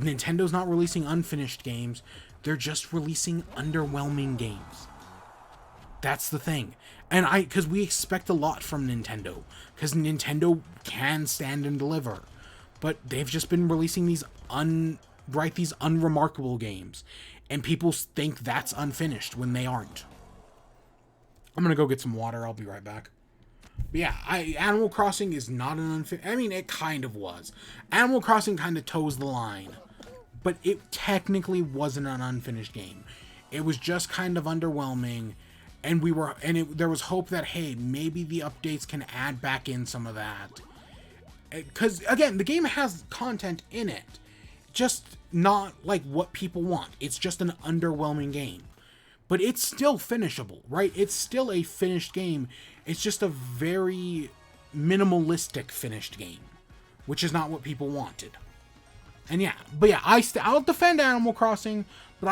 Nintendo's not releasing unfinished games. They're just releasing underwhelming games. That's the thing. And because we expect a lot from Nintendo. Because Nintendo can stand and deliver. But they've just been releasing these right? These unremarkable games. And people think that's unfinished when they aren't. I'm gonna go get some water. I'll be right back. But yeah, Animal Crossing is not an unfinished... I mean, it kind of was. Animal Crossing kind of toes the line. But it technically wasn't an unfinished game. It was just kind of underwhelming. And there was hope that, hey, maybe the updates can add back in some of that. Because, again, the game has content in it. Just not like what people want. It's just an underwhelming game. But it's still finishable, right? It's still a finished game. It's just a very minimalistic finished game, which is not what people wanted. And yeah, but yeah, I'll defend Animal Crossing, but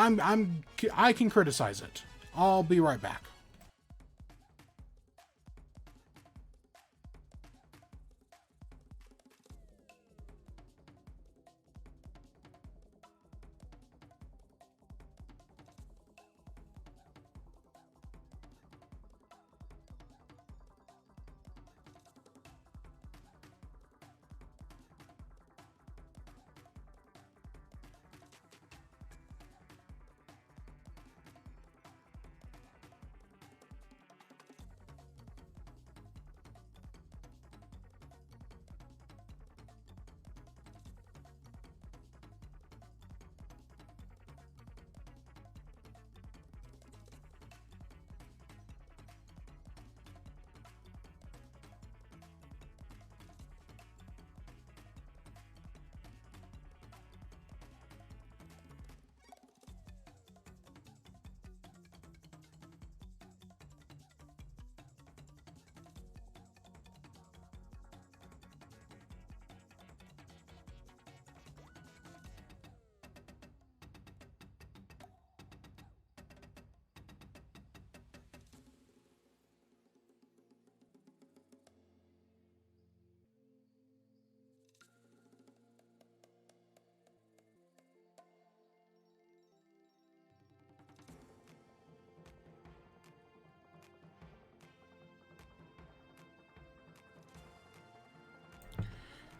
I can criticize it. I'll be right back.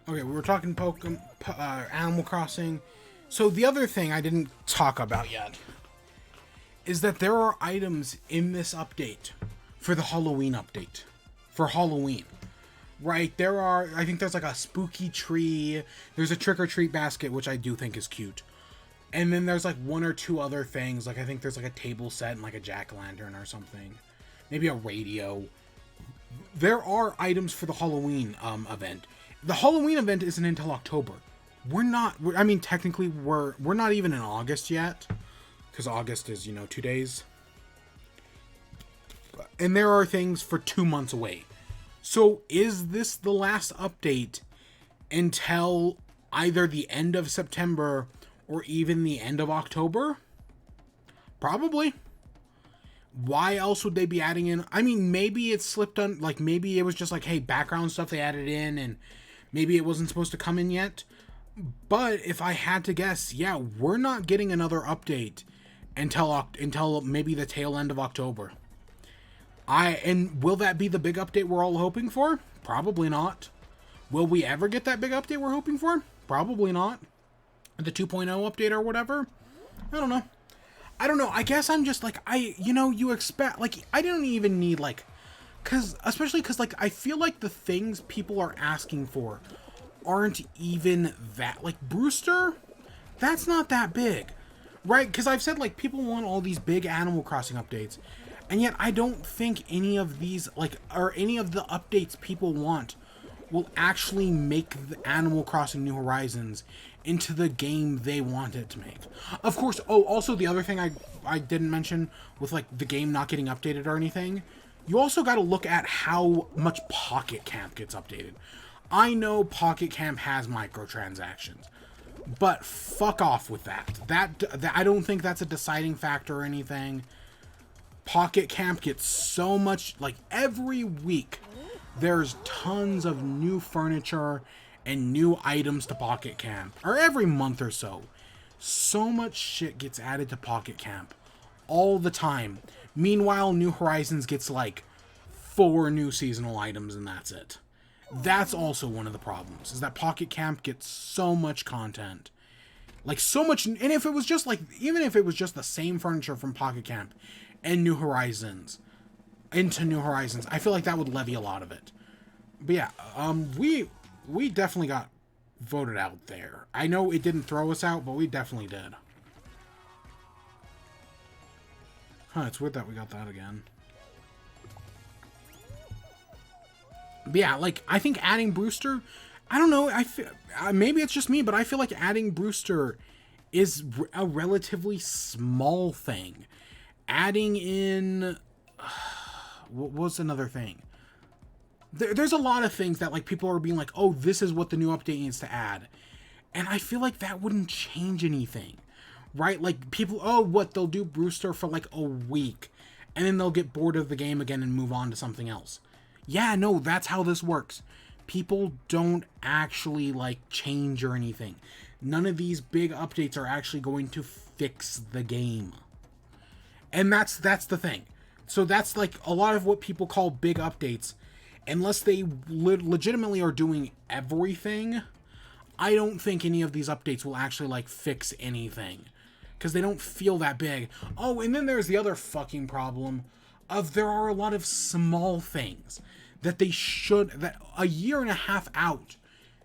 Okay, we were talking Animal Crossing. So the other thing I didn't talk about yet is that there are items in this update for the Halloween update. For Halloween. Right, I think there's like a spooky tree. There's a trick-or-treat basket, which I do think is cute. And then there's like one or two other things. Like I think there's like a table set and like a jack-o'-lantern or something. Maybe a radio. There are items for the Halloween event. The Halloween event isn't until October. Technically we're not even in August yet. Because August is, 2 days. And there are things for 2 months away. So is this the last update until either the end of September or even the end of October? Probably. Why else would they be adding in? I mean, maybe it slipped on, like, maybe it was just like, hey, background stuff they added in, and maybe it wasn't supposed to come in yet. But if I had to guess, yeah, we're not getting another update until maybe the tail end of October. And will that be the big update we're all hoping for? Probably not. Will we ever get that big update we're hoping for? Probably not. The 2.0 update or whatever? I don't know. I guess I'm just like, you expect, like, I don't even need, like, especially because, like, I feel like the things people are asking for aren't even that, like, Brewster, that's not that big, right? Because I've said, like, people want all these big Animal Crossing updates, and yet I don't think any of these, like, or any of the updates people want will actually make the Animal Crossing New Horizons into the game they want it to make. Of course, also the other thing I didn't mention with, like, the game not getting updated or anything, you also got to look at how much Pocket Camp gets updated. I know Pocket Camp has microtransactions, but fuck off with that. That I don't think that's a deciding factor or anything. Pocket Camp gets so much, like, every week there's tons of new furniture and new items to Pocket Camp, or every month or so. So much shit gets added to Pocket Camp all the time. Meanwhile, New Horizons gets like 4 new seasonal items and that's it. That's also one of the problems, is that Pocket Camp gets so much content. Like, so much. And if it was just like, even if it was just the same furniture from Pocket Camp and New Horizons, into New Horizons, I feel like that would levy a lot of it. But yeah, we definitely got voted out there. I know it didn't throw us out, but we definitely did. Huh, it's weird that we got that again. But yeah, like, I think adding Brewster, I don't know, I feel, maybe it's just me, but I feel like adding Brewster is a relatively small thing. Adding in, what was another thing? There's a lot of things that, like, people are being like, oh, this is what the new update needs to add. And I feel like that wouldn't change anything, right? Like, people, oh, what, they'll do Brewster for, like, a week, and then they'll get bored of the game again and move on to something else. Yeah, no, that's how this works. People don't actually, like, change or anything. None of these big updates are actually going to fix the game. And that's the thing. So that's, like, a lot of what people call big updates. Unless they legitimately are doing everything, I don't think any of these updates will actually, like, fix anything. Because they don't feel that big. Oh, and then there's the other fucking problem of there are a lot of small things that they should, that a year and a half out,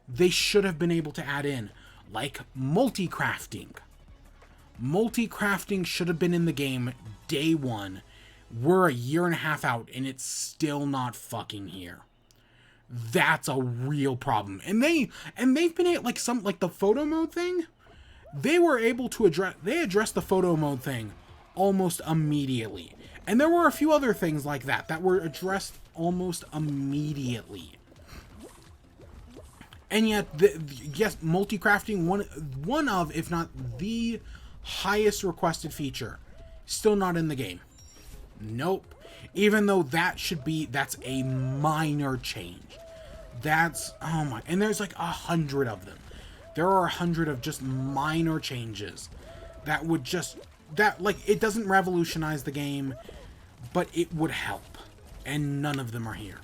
they should have been able to add in. Like multi-crafting. Multi-crafting should have been in the game day one. We're a year and a half out, and it's still not fucking here. That's a real problem. And they've been like the photo mode thing. They were able to address the photo mode thing almost immediately. And there were a few other things like that were addressed almost immediately. And yet, yes, multi-crafting, one of, if not the highest requested feature, still not in the game. Nope. Even though that's a minor change. That's, oh my, and there's like 100 of them. There are 100 of just minor changes that would just, like, it doesn't revolutionize the game, but it would help. And none of them are here.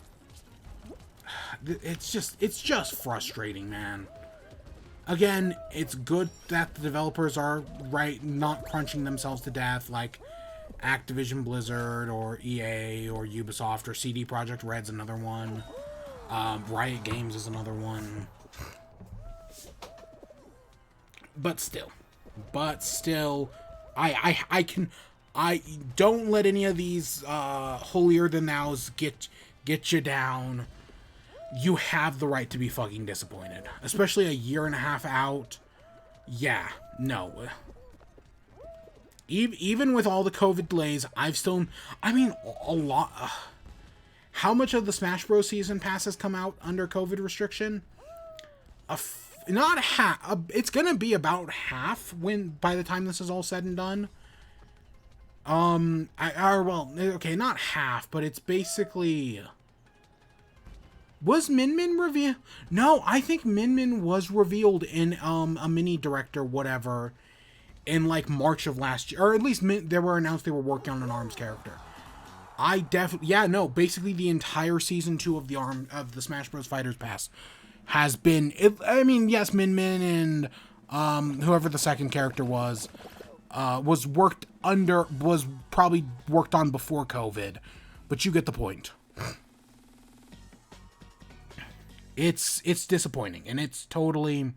It's just frustrating, man. Again, it's good that the developers are, not crunching themselves to death like Activision-Blizzard or EA or Ubisoft or CD Projekt Red's another one. Riot Games is another one. But still, I don't let any of these holier than thous get you down. You have the right to be fucking disappointed, especially a year and a half out. Yeah, no. Even with all the COVID delays, a lot. How much of the Smash Bros. Season Pass has come out under COVID restriction? Not half. It's gonna be about half by the time this is all said and done. Okay, not half, but it's basically. Was Min Min revealed? No, I think Min Min was revealed in a mini direct or whatever in like March of last year, or at least they were announced they were working on an ARMS character. Basically the entire season 2 of the Smash Bros. Fighters Pass has been. Yes, Min Min and whoever the second character was probably worked on before COVID, but you get the point. It's disappointing, and it's totally,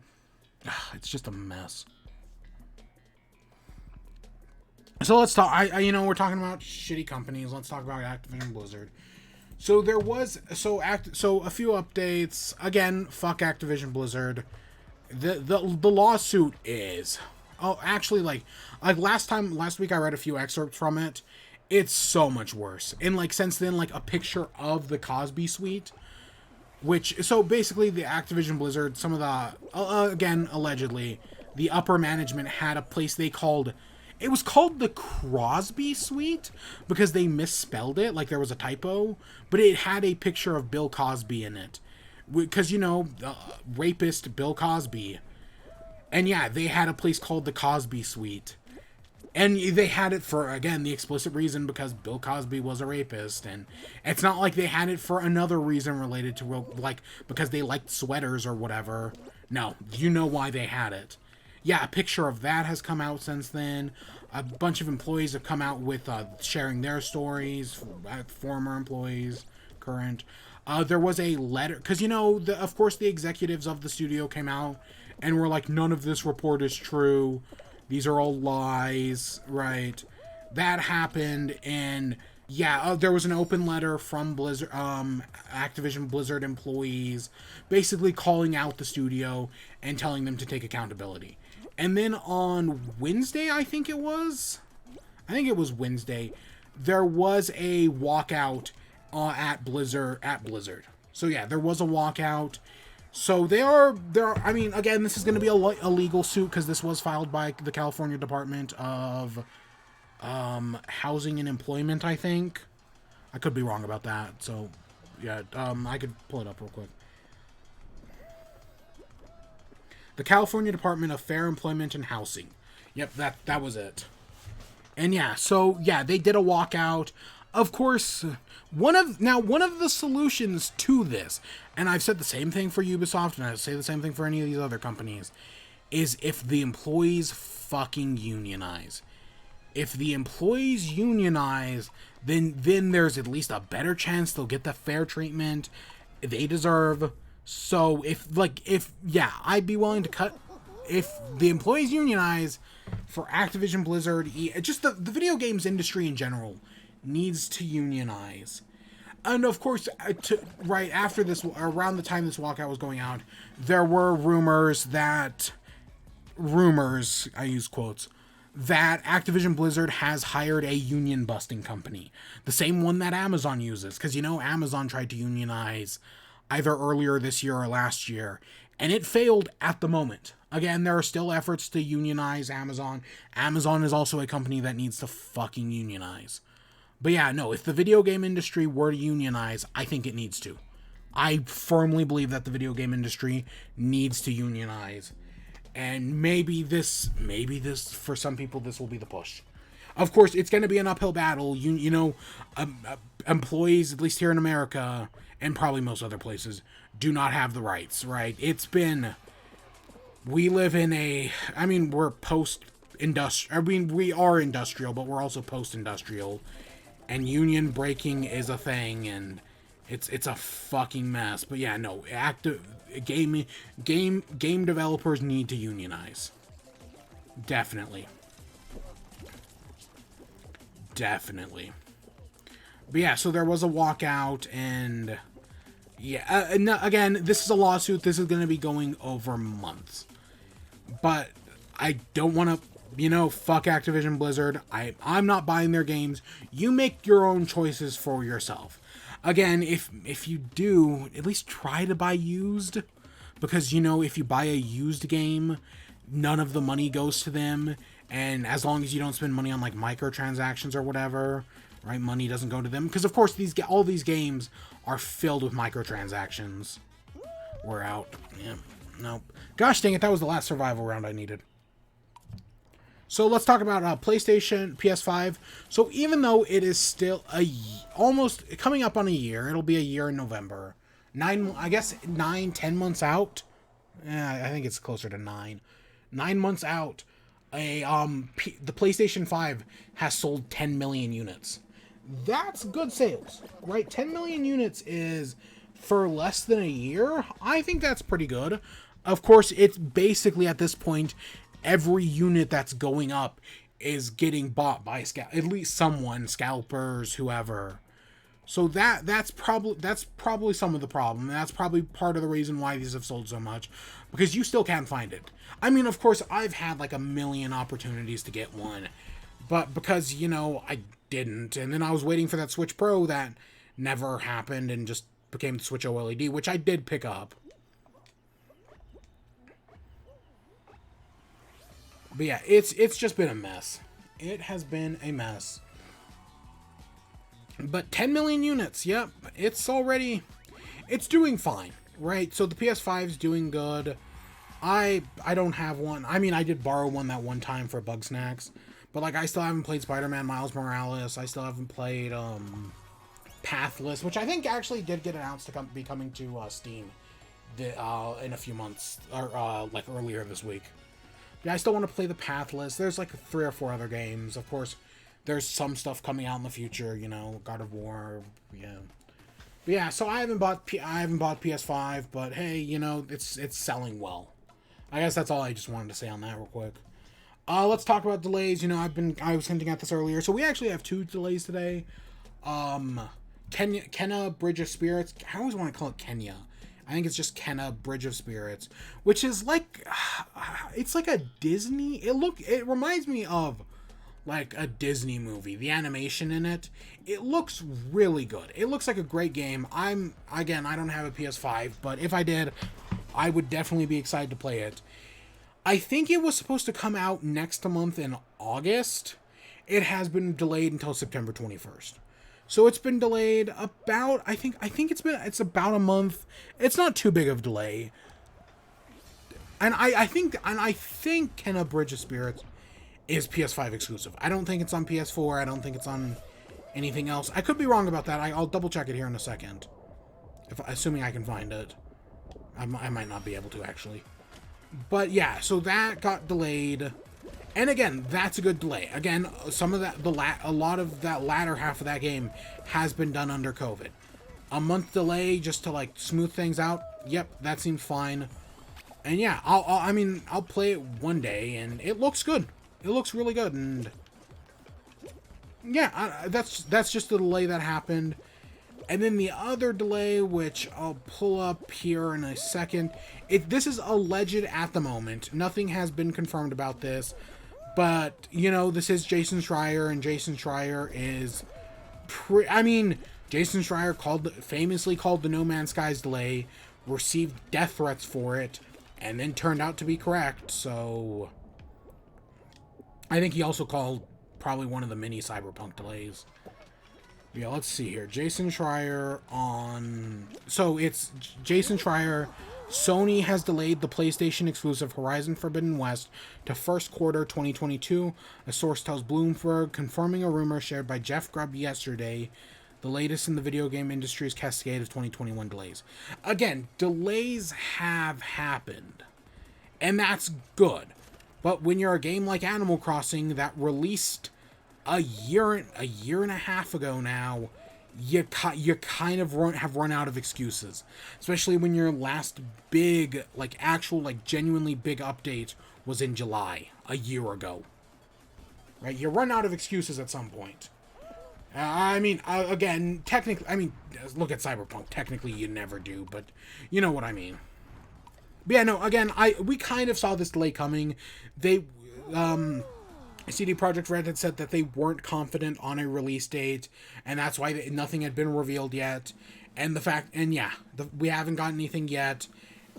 it's just a mess. So let's talk. We're talking about shitty companies. Let's talk about Activision-Blizzard. So there was a few updates. Again, fuck Activision-Blizzard. The lawsuit is, last week I read a few excerpts from it. It's so much worse. And since then, a picture of the Cosby suite. So basically the Activision-Blizzard, some of the, again, allegedly, the upper management had a place it was called the Crosby Suite because they misspelled it, there was a typo, but it had a picture of Bill Cosby in it. Because, rapist Bill Cosby. And yeah, they had a place called the Cosby Suite. And they had it for, again, the explicit reason because Bill Cosby was a rapist. And it's not like they had it for another reason related to, because they liked sweaters or whatever. No, you know why they had it. Yeah, a picture of that has come out since then. A bunch of employees have come out with sharing their stories, former employees, current. There was a letter, because, of course, the executives of the studio came out and were like, none of this report is true. These are all lies, right? That happened, and yeah, there was an open letter from Blizzard, Activision Blizzard employees, basically calling out the studio and telling them to take accountability. And then on Wednesday, I think it was Wednesday, there was a walkout at Blizzard. So yeah, there was a walkout. So they're. I mean, again, this is going to be a legal suit because this was filed by the California Department of Housing and Employment, I think. I could be wrong about that. So yeah, I could pull it up real quick. The California Department of Fair Employment and Housing. Yep, that was it. And yeah, so yeah, they did a walkout. Of course, one of the solutions to this, and I've said the same thing for Ubisoft, and I say the same thing for any of these other companies, is if the employees fucking unionize. If the employees unionize, then there's at least a better chance they'll get the fair treatment they deserve. So I'd be willing to cut if the employees unionize for Activision Blizzard, just the video games industry in general needs to unionize. And of course, right after this, around the time this walkout was going out, there were rumors, I use quotes, that Activision Blizzard has hired a union busting company. The same one that Amazon uses. Because, Amazon tried to unionize either earlier this year or last year, and it failed at the moment. Again, there are still efforts to unionize Amazon. Amazon is also a company that needs to fucking unionize. But yeah, no, if the video game industry were to unionize, I think it needs to. I firmly believe that the video game industry needs to unionize. And maybe this, for some people, this will be the push. Of course, it's going to be an uphill battle. Employees, at least here in America, and probably most other places, do not have the rights, right? We live in we're post-industrial. We are industrial, but we're also post-industrial. And union breaking is a thing, and it's a fucking mess. But yeah, no, game developers need to unionize. Definitely. But yeah, so there was a walkout, and yeah, again, this is a lawsuit. This is going to be going over months. But I don't want to, fuck Activision Blizzard. I'm not buying their games. You make your own choices for yourself. Again, if you do, at least try to buy used. Because, if you buy a used game, none of the money goes to them. And as long as you don't spend money on, microtransactions or whatever, right, money doesn't go to them. Because, of course, all these games are filled with microtransactions. We're out. Yeah, nope. Gosh dang it, that was the last survival round I needed. So let's talk about PlayStation, PS5. So even though it is still almost coming up on a year, it'll be a year in November. 10 months out. I think it's closer to 9. 9 months out, the PlayStation 5 has sold 10 million units. That's good sales, right? 10 million units is, for less than a year, I think that's pretty good. Of course, it's basically, at this point, every unit that's going up is getting bought by at least someone, scalpers, whoever. So that's probably some of the problem. That's probably part of the reason why these have sold so much, because you still can't find it. I mean, of course, I've had a million opportunities to get one, but because, I didn't, and then I was waiting for that Switch Pro that never happened and just became the Switch OLED, which I did pick up. But yeah, it's just been a mess. It has been a mess. But 10 million units, yep, it's doing fine, right? So the PS5's doing good. I don't have one. I mean, I did borrow one that one time for Bug Snacks, but I still haven't played Spider-Man Miles Morales. I still haven't played Pathless, which I think actually did get announced to be coming to Steam in a few months, or earlier this week. Yeah, I still want to play the Pathless. There's like 3 or 4 other games. Of course, there's some stuff coming out in the future, you know, God of War, yeah. But yeah, so I haven't bought PS5, but hey, you know, it's selling well. I guess that's all I just wanted to say on that real quick. Let's talk about delays. You know, I was hinting at this earlier. So we actually have 2 delays today. Kena Bridge of Spirits. I always want to call it Kenya. I think it's just Kena Bridge of Spirits, which is like, it's like a Disney. It reminds me of like a Disney movie. The animation in it, it looks really good. It looks like a great game. I don't have a PS5, but if I did, I would definitely be excited to play it. I think it was supposed to come out next month in August. It has been delayed until September 21st. So it's been delayed about, I think it's about a month. It's not too big of a delay. And I think Kena Bridge of Spirits is PS5 exclusive. I don't think it's on PS4. I don't think it's on anything else. I could be wrong about that. I'll double check it here in a second. Assuming I can find it. I might not be able to, actually. But yeah, so that got delayed. And again, that's a good delay. Again, some of that, a lot of that latter half of that game has been done under COVID. A month delay just to like smooth things out. Yep, that seems fine. And yeah, I'll play it one day, and it looks good. It looks really good, and yeah, that's just the delay that happened. And then the other delay, which I'll pull up here in a second. This is alleged at the moment. Nothing has been confirmed about this. But, you know, this is Jason Schreier, and Jason Schreier is... Jason Schreier famously called the No Man's Skies delay, received death threats for it, and then turned out to be correct, so... I think he also called probably one of the mini Cyberpunk delays. Yeah, let's see here. Jason Schreier on... So, it's Jason Schreier... Sony has delayed the PlayStation exclusive Horizon Forbidden West to first quarter 2022, a source tells Bloomberg, confirming a rumor shared by Jeff Grubb yesterday, the latest in the video game industry's cascade of 2021 delays. Again, delays have happened, and that's good. But when you're a game like Animal Crossing that released a year and a half ago now, you kind of have run out of excuses, especially when your last big, genuinely big update was in July, a year ago. Right? You run out of excuses at some point. Again, technically, look at Cyberpunk. Technically, you never do, but you know what I mean. But yeah, no, again, we kind of saw this delay coming. CD Projekt Red had said that they weren't confident on a release date, and that's why nothing had been revealed yet. We haven't gotten anything yet,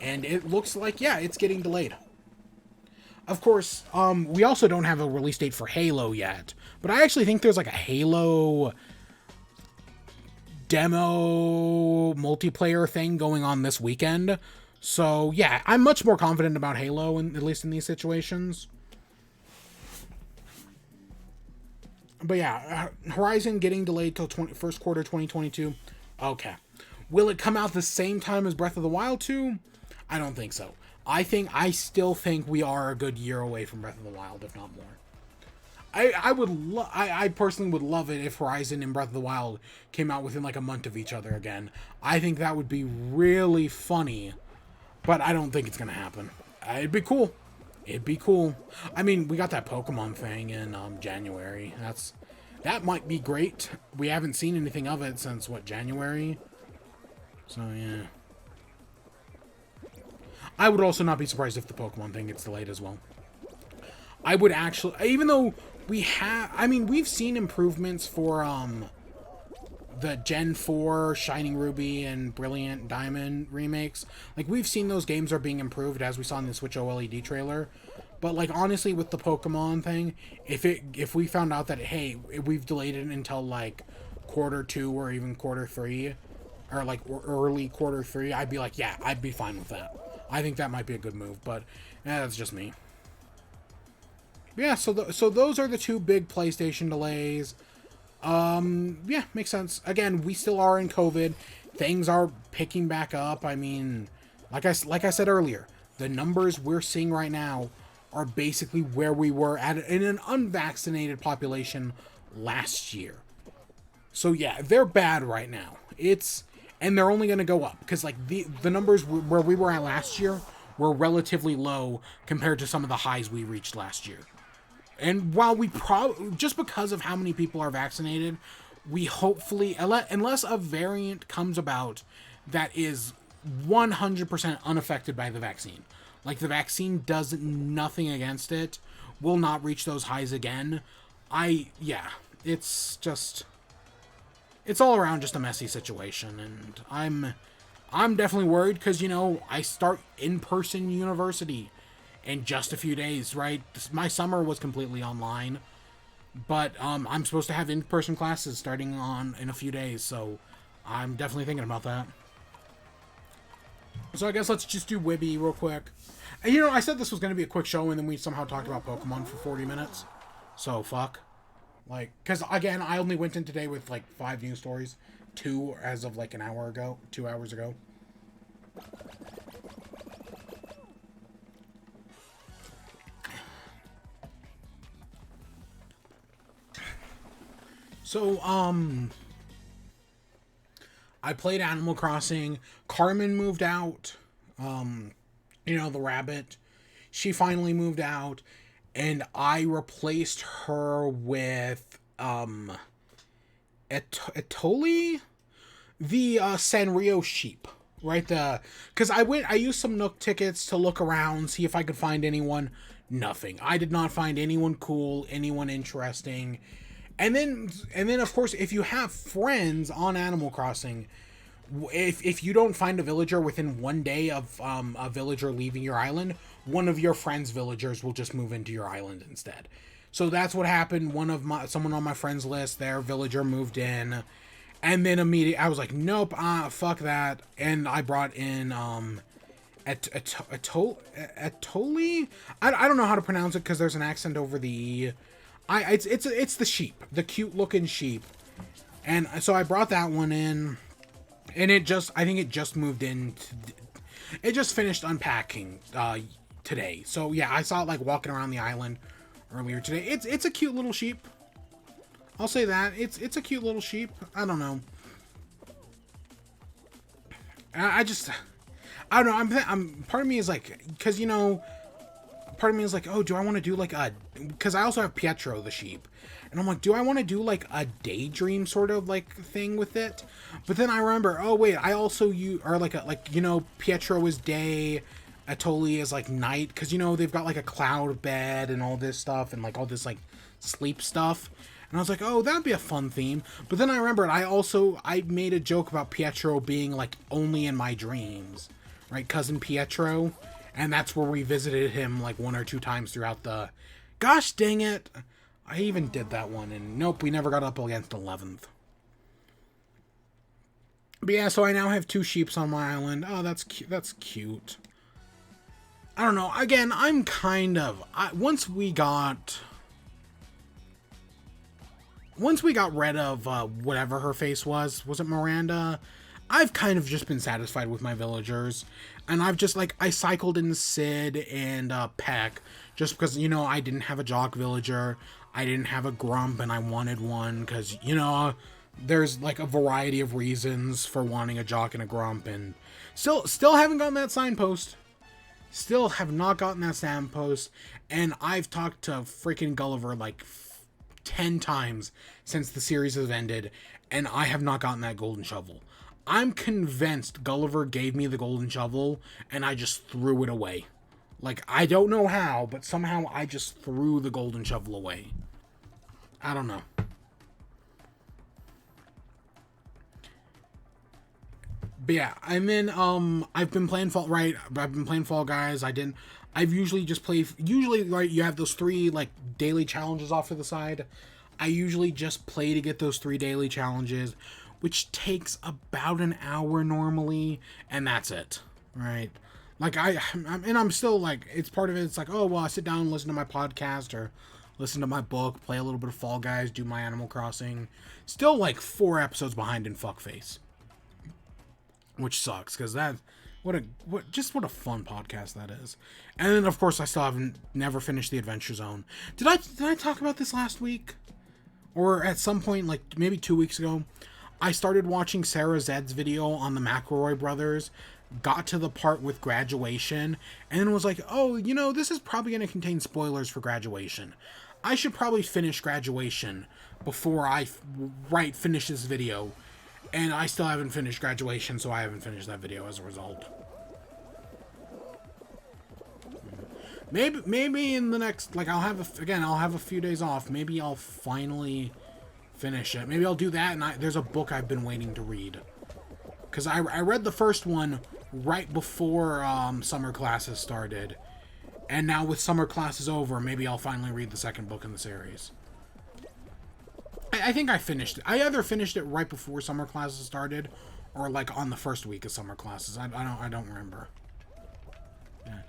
and it looks like, it's getting delayed. Of course, we also don't have a release date for Halo yet, but I actually think there's like a Halo demo multiplayer thing going on this weekend. So yeah, I'm much more confident about Halo, at least in these situations. But yeah, Horizon getting delayed till first quarter 2022. Okay. Will it come out the same time as Breath of the Wild 2? I don't think so. I still think we are a good year away from Breath of the Wild, if not more. I personally would love it if Horizon and Breath of the Wild came out within like a month of each other again. I think that would be really funny, but I don't think it's gonna happen. It'd be cool. It'd be cool. We got that Pokemon thing in January. That might be great. We haven't seen anything of it since, January? So, yeah. I would also not be surprised if the Pokemon thing gets delayed as well. I would actually... Even though we've seen improvements for the Gen 4 Shining Ruby and Brilliant Diamond remakes. We've seen those games are being improved, as we saw in the Switch OLED trailer. But, honestly, with the Pokemon thing, if we found out that, hey, we've delayed it until, quarter 2 or even quarter 3, or, early quarter 3, I'd be like, yeah, I'd be fine with that. I think that might be a good move, but, that's just me. Yeah, so those are the 2 big PlayStation delays. Yeah, makes sense. Again, we still are in COVID. Things are picking back up. Like I said earlier, the numbers we're seeing right now are basically where we were in an unvaccinated population last year. So yeah, they're bad right now. And they're only going to go up because like the numbers where we were at last year were relatively low compared to some of the highs we reached last year. And while we just because of how many people are vaccinated, we hopefully, unless a variant comes about that is 100% unaffected by the vaccine, like the vaccine does nothing against it, will not reach those highs again. It's all around just a messy situation, and I'm definitely worried because, you know, I start in-person university in just a few days, right? My summer was completely online, but I'm supposed to have in-person classes starting in a few days, so I'm definitely thinking about that. So I guess let's just do WIBE real quick. And, you know, I said this was going to be a quick show, and then we somehow talked about Pokemon for 40 minutes. So, fuck. Like, because, again, I only went in today with, like, 5 news stories. 2 as of, like, 2 hours ago. So, I played Animal Crossing. Carmen moved out. You know, the rabbit. She finally moved out. And I replaced her with, Etoli? The, Sanrio sheep. Right? Because I used some Nook tickets to look around, see if I could find anyone. Nothing. I did not find anyone cool, anyone interesting. And then, of course, if you have friends on Animal Crossing, if you don't find a villager within 1 day of a villager leaving your island, one of your friends' villagers will just move into your island instead. So that's what happened. Someone on my friends list, their villager moved in, and then immediately I was like, nope, fuck that, and I brought in Etoli. I don't know how to pronounce it because there's an accent over the E. It's the sheep, the cute looking sheep, and so I brought that one in, and I think it just moved in. It just finished unpacking today. So yeah, I saw it like walking around the island earlier today. It's a cute little sheep. I'll say that it's a cute little sheep. I don't know. I don't know. I'm part of me is like, because, you know, part of me is like, oh, do I want to do like because I also have Pietro the sheep, and I'm like, do I want to do like a daydream sort of like thing with it? But then I remember, oh wait, I also you know, Pietro is day, Etoli is like night, because, you know, they've got like a cloud bed and all this stuff and like all this like sleep stuff. And I was like, oh, that'd be a fun theme. But then I remembered I made a joke about Pietro being like only in my dreams, right? Cousin Pietro. And that's where we visited him like 1 or 2 times throughout the... Gosh dang it! I even did that one, and nope, we never got up against 11th. But yeah, so I now have 2 sheeps on my island. Oh, that's cute. I don't know. Again, I'm kind of... Once we got rid of whatever her face was it Miranda? I've kind of just been satisfied with my villagers. And I've just, like, I cycled in Sid and Peck just because, you know, I didn't have a Jock villager. I didn't have a Grump, and I wanted one because, you know, there's, like, a variety of reasons for wanting a Jock and a Grump. And still haven't gotten that signpost. Still have not gotten that signpost. And I've talked to freaking Gulliver, like, 10 times since the series has ended, and I have not gotten that golden shovel. I'm convinced Gulliver gave me the golden shovel, and I just threw it away. Like, I don't know how, but somehow I just threw the golden shovel away. I don't know. But yeah, and then, I've been playing Fall Guys. I've usually just right, you have those 3, like, daily challenges off to the side. I usually just play to get those 3 daily challenges, which takes about an hour normally, and that's it, right? Like, I'm still, like, it's part of it, it's like, oh, well, I sit down and listen to my podcast, or listen to my book, play a little bit of Fall Guys, do my Animal Crossing. Still, like, 4 episodes behind in Fuckface. Which sucks, because that what a fun podcast that is. And then of course I still haven't never finished the Adventure Zone. Did I talk about this last week? Or at some point, like maybe 2 weeks ago, I started watching Sarah Zed's video on the McElroy brothers, got to the part with graduation, and then was like, oh, you know, this is probably going to contain spoilers for graduation. I should probably finish graduation before I finish this video. And I still haven't finished graduation, so I haven't finished that video as a result. Maybe in the next, like, I'll have a few days off. Maybe I'll finally finish it. Maybe I'll do that, and there's a book I've been waiting to read. Because I read the first one right before summer classes started. And now with summer classes over, maybe I'll finally read the second book in the series. I think I finished it. I either finished it right before summer classes started, or like on the first week of summer classes. I don't remember. Yeah.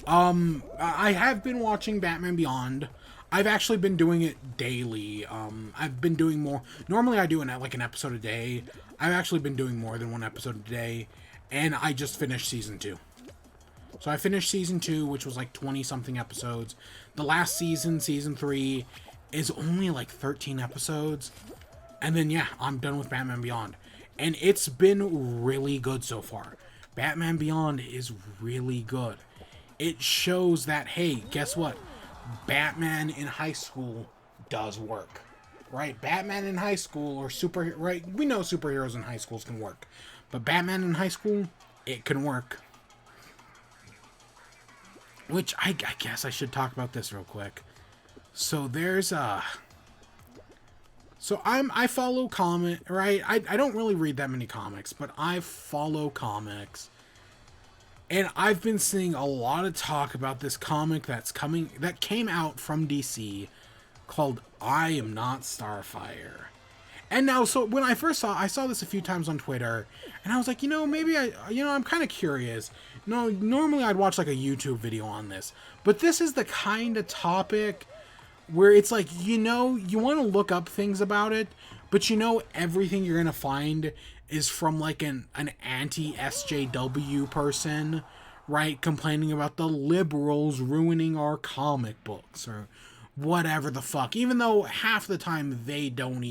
I have been watching Batman Beyond. I've actually been doing it daily. I've been doing more. Normally I do an episode a day. I've actually been doing more than one episode a day, and I just finished season 2. So I finished season 2, which was like 20-something episodes. The last season, season 3, is only like 13 episodes. And then, yeah, I'm done with Batman Beyond. And it's been really good so far. Batman Beyond is really good. It shows that, hey, guess what? Batman in high school does work. Right? Batman in high school, or right? We know superheroes in high schools can work. But Batman in high school, it can work. Which, I guess I should talk about this real quick. So there's so I follow right? I don't really read that many comics, but I follow comics. And I've been seeing a lot of talk about this comic that came out from DC called I Am Not Starfire. And now, so when I saw this a few times on Twitter, and I was like, maybe I'm kind of curious. No, normally I'd watch like a YouTube video on this, but this is the kind of topic where it's like, you want to look up things about it, but everything you're going to find is from like an anti-SJW person, right? Complaining about the liberals ruining our comic books or whatever the fuck. Even though half the time they don't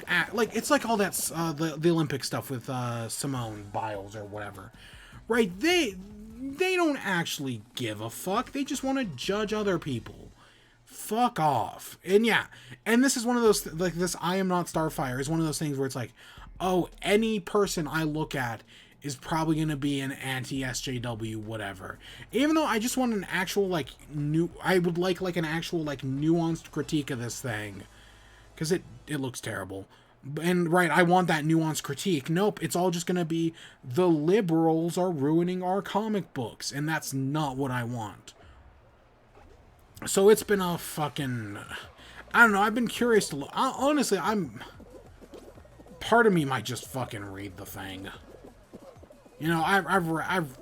act like, it's like all that, the Olympic stuff with Simone Biles or whatever, right? They don't actually give a fuck. They just want to judge other people. Fuck off. And yeah, and this is one of those, like, this I Am Not Starfire is one of those things where it's like, oh, any person I look at is probably going to be an anti-SJW whatever. Even though I just want an actual, I would like an actual, nuanced critique of this thing. Because it looks terrible. And, right, I want that nuanced critique. Nope, it's all just going to be, the liberals are ruining our comic books. And that's not what I want. So it's been a fucking, I don't know, I've been curious to look. Honestly, part of me might just fucking read the thing. I've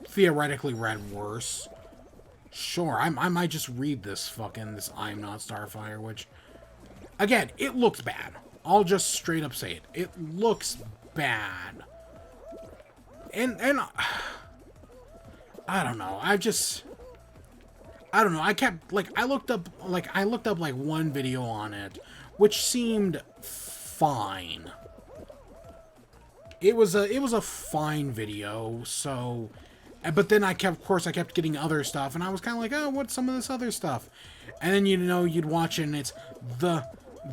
theoretically read worse. Sure, I might just read this I'm Not Starfire, which, again, it looks bad. I'll just straight up say it. It looks bad. And I don't know, I don't know, I looked up one video on it, which seemed fine. It was a fine video, so, but then I kept getting other stuff, and I was kind of like, oh, what's some of this other stuff? And then, you'd watch it, and it's, the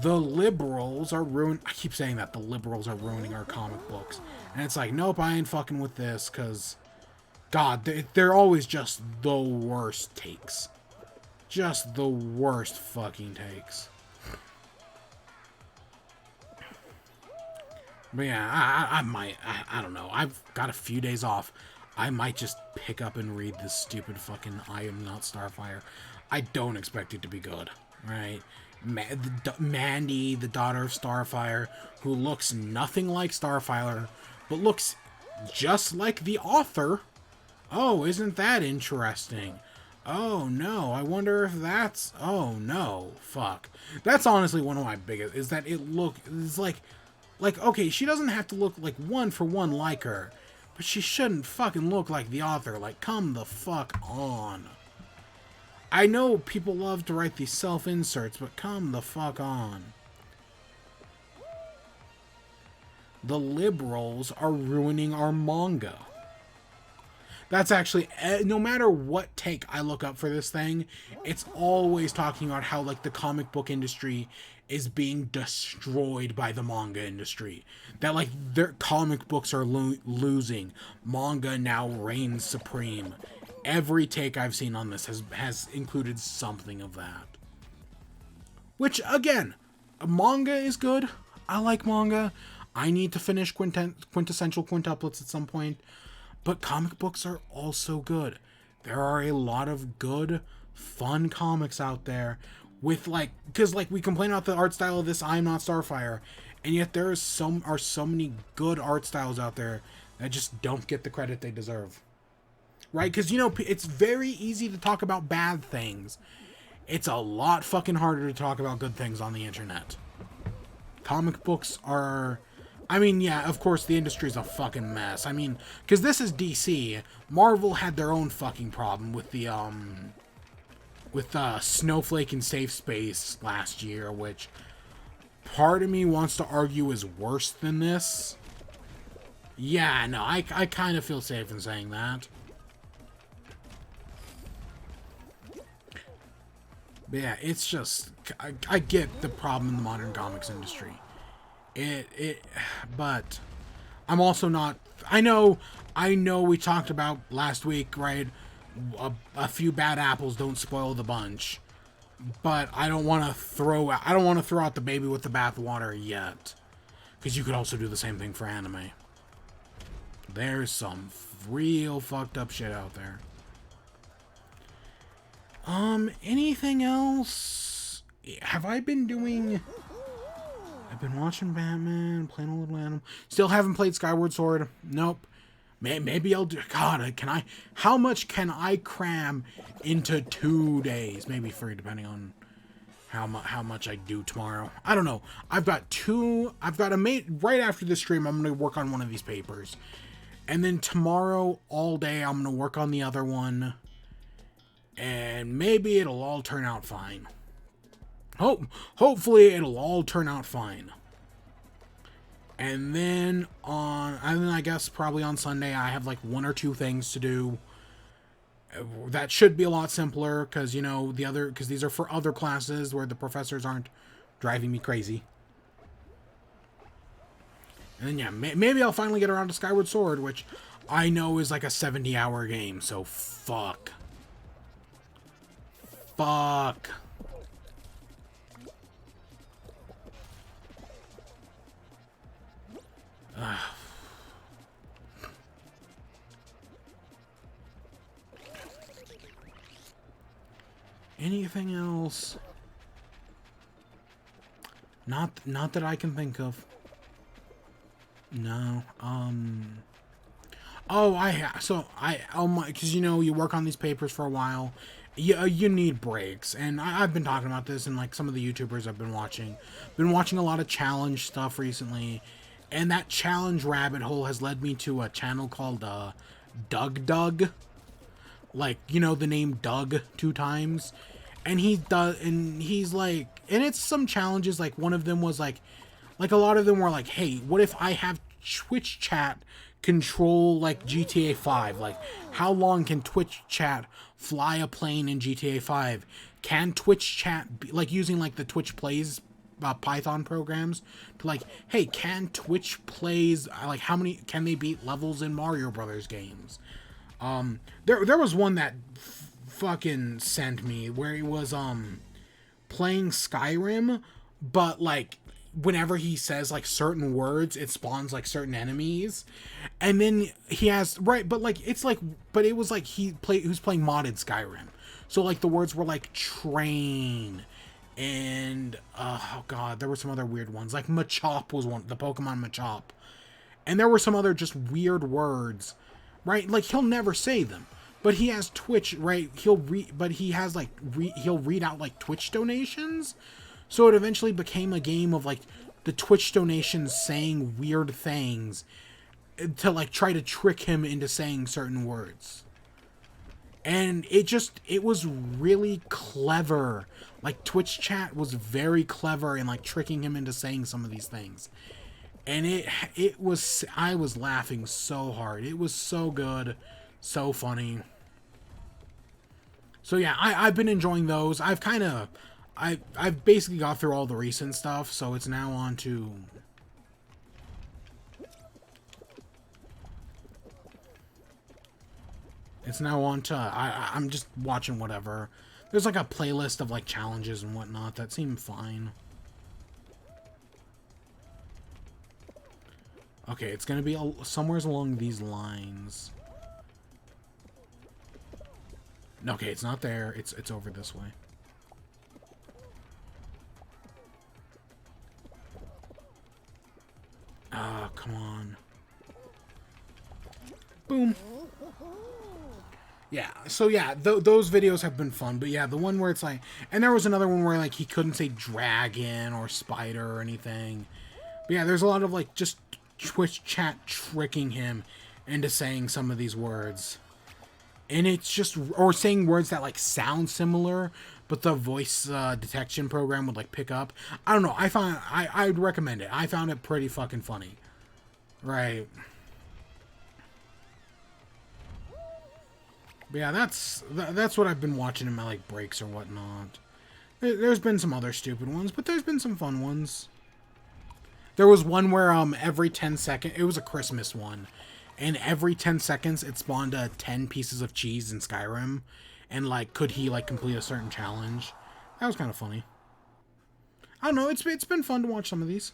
liberals are I keep saying that, the liberals are ruining our comic books. And it's like, nope, I ain't fucking with this, because, God, they're always just the worst takes. Just the worst fucking takes. But yeah, I don't know. I've got a few days off. I might just pick up and read this stupid fucking I Am Not Starfire. I don't expect it to be good, right? Mandy, the daughter of Starfire, who looks nothing like Starfire, but looks just like the author. Oh, isn't that interesting? Oh no, I wonder if that's... Oh no, fuck. That's honestly one of my biggest... Is like, okay, she doesn't have to look like one for one like her, But she shouldn't fucking look like the author. Like, come the fuck on. I know people love to write these self-inserts, but come the fuck on. The liberals are ruining our manga. That's actually, no matter what take I look up for this thing, it's always talking about how, like, the comic book industry is being destroyed by the manga industry. That, like, their comic books are losing. Manga now reigns supreme. Every take I've seen on this has included something of that. Which, again, manga is good. I like manga. I need to finish quintessential quintuplets at some point. But comic books are also good. There are a lot of good, fun comics out there with, like, because, like, we complain about the art style of this I Am Not Starfire, and yet there are so many good art styles out there that just don't get the credit they deserve. Right? Because, you know, it's very easy to talk about bad things. It's a lot fucking harder to talk about good things on the internet. Comic books are... I mean, yeah, of course, the industry's a fucking mess. I mean, because this is DC. Marvel had their own fucking problem with the, Snowflake and Safe Space last year, which part of me wants to argue is worse than this. Yeah, no, I kind of feel safe in saying that. But yeah, it's just, I get the problem in the modern comics industry. But I'm also not, I know we talked about last week, right? A few bad apples don't spoil the bunch. But I don't want to throw out the baby with the bathwater yet. Because you could also do the same thing for anime. There's some real fucked up shit out there. Anything else? Have I been doing... I've been watching Batman, playing a little Animal. Still haven't played Skyward Sword. Nope. Maybe I'll do... God, can I... How much can I cram into 2 days? Maybe 3, depending on how much I do tomorrow. I don't know. I've got a mate... Right after this stream, I'm going to work on one of these papers. And then tomorrow, all day, I'm going to work on the other one. And maybe it'll all turn out fine. Hopefully it'll all turn out fine. And then I guess probably on Sunday I have like 1 or 2 things to do. That should be a lot simpler because, you know, because these are for other classes where the professors aren't driving me crazy. And then yeah, maybe I'll finally get around to Skyward Sword, which I know is like a 70-hour game, so fuck. Fuck. Anything else? Not that I can think of. No. Because you know, you work on these papers for a while. You need breaks, and I've been talking about this, and like some of the YouTubers I've been watching a lot of challenge stuff recently. And that challenge rabbit hole has led me to a channel called Doug. Like, you know, the name Doug 2 times. And he's like, and it's some challenges, like one of them was like a lot of them were like, hey, what if I have Twitch chat control like GTA 5? Like, how long can Twitch chat fly a plane in GTA 5? Can Twitch chat be, like, using like the Twitch Plays Python programs to like, hey, can Twitch Plays, like, how many can they beat levels in Mario Brothers games? There was one that fucking sent me where he was playing Skyrim, but like whenever he says like certain words, it spawns like certain enemies, and then he has but like it's like, but it was like he was playing modded Skyrim, so like the words were like train. And, oh god, there were some other weird ones. Like, Machop was one, the Pokemon Machop. And there were some other just weird words, right? Like, he'll never say them. But he has Twitch, right? He'll read out, like, Twitch donations. So it eventually became a game of, like, the Twitch donations saying weird things. to like try to trick him into saying certain words. And it was really clever. Like, Twitch chat was very clever in like tricking him into saying some of these things. And I was laughing so hard. It was so good, so funny. So yeah, I've been enjoying those. I've basically got through all the recent stuff, so it's now on to... I'm just watching whatever. There's like a playlist of like challenges and whatnot that seem fine. Okay, it's gonna be somewhere along these lines. Okay, it's not there. It's over this way. Ah, come on. Boom. Yeah, so yeah, those videos have been fun, but yeah, the one where it's like... And there was another one where, like, he couldn't say dragon or spider or anything. But yeah, there's a lot of, like, just Twitch chat tricking him into saying some of these words. And it's just... Or saying words that, like, sound similar, but the voice detection program would, like, pick up. I don't know, I'd recommend it. I found it pretty fucking funny. Right. But yeah, that's what I've been watching in my, like, breaks or whatnot. There's been some other stupid ones, but there's been some fun ones. There was one where, every 10 seconds... It was a Christmas one. And every 10 seconds, it spawned 10 pieces of cheese in Skyrim. And, like, could he, like, complete a certain challenge? That was kind of funny. I don't know, it's been fun to watch some of these.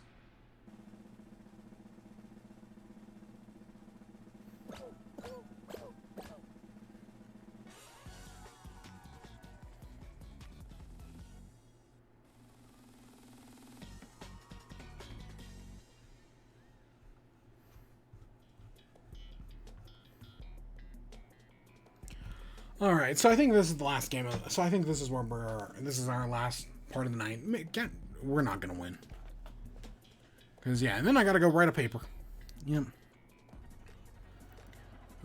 Alright, so I think this is the last game so I think this is where this is our last part of the night. We're not gonna win. Because, yeah, and then I gotta go write a paper. Yep.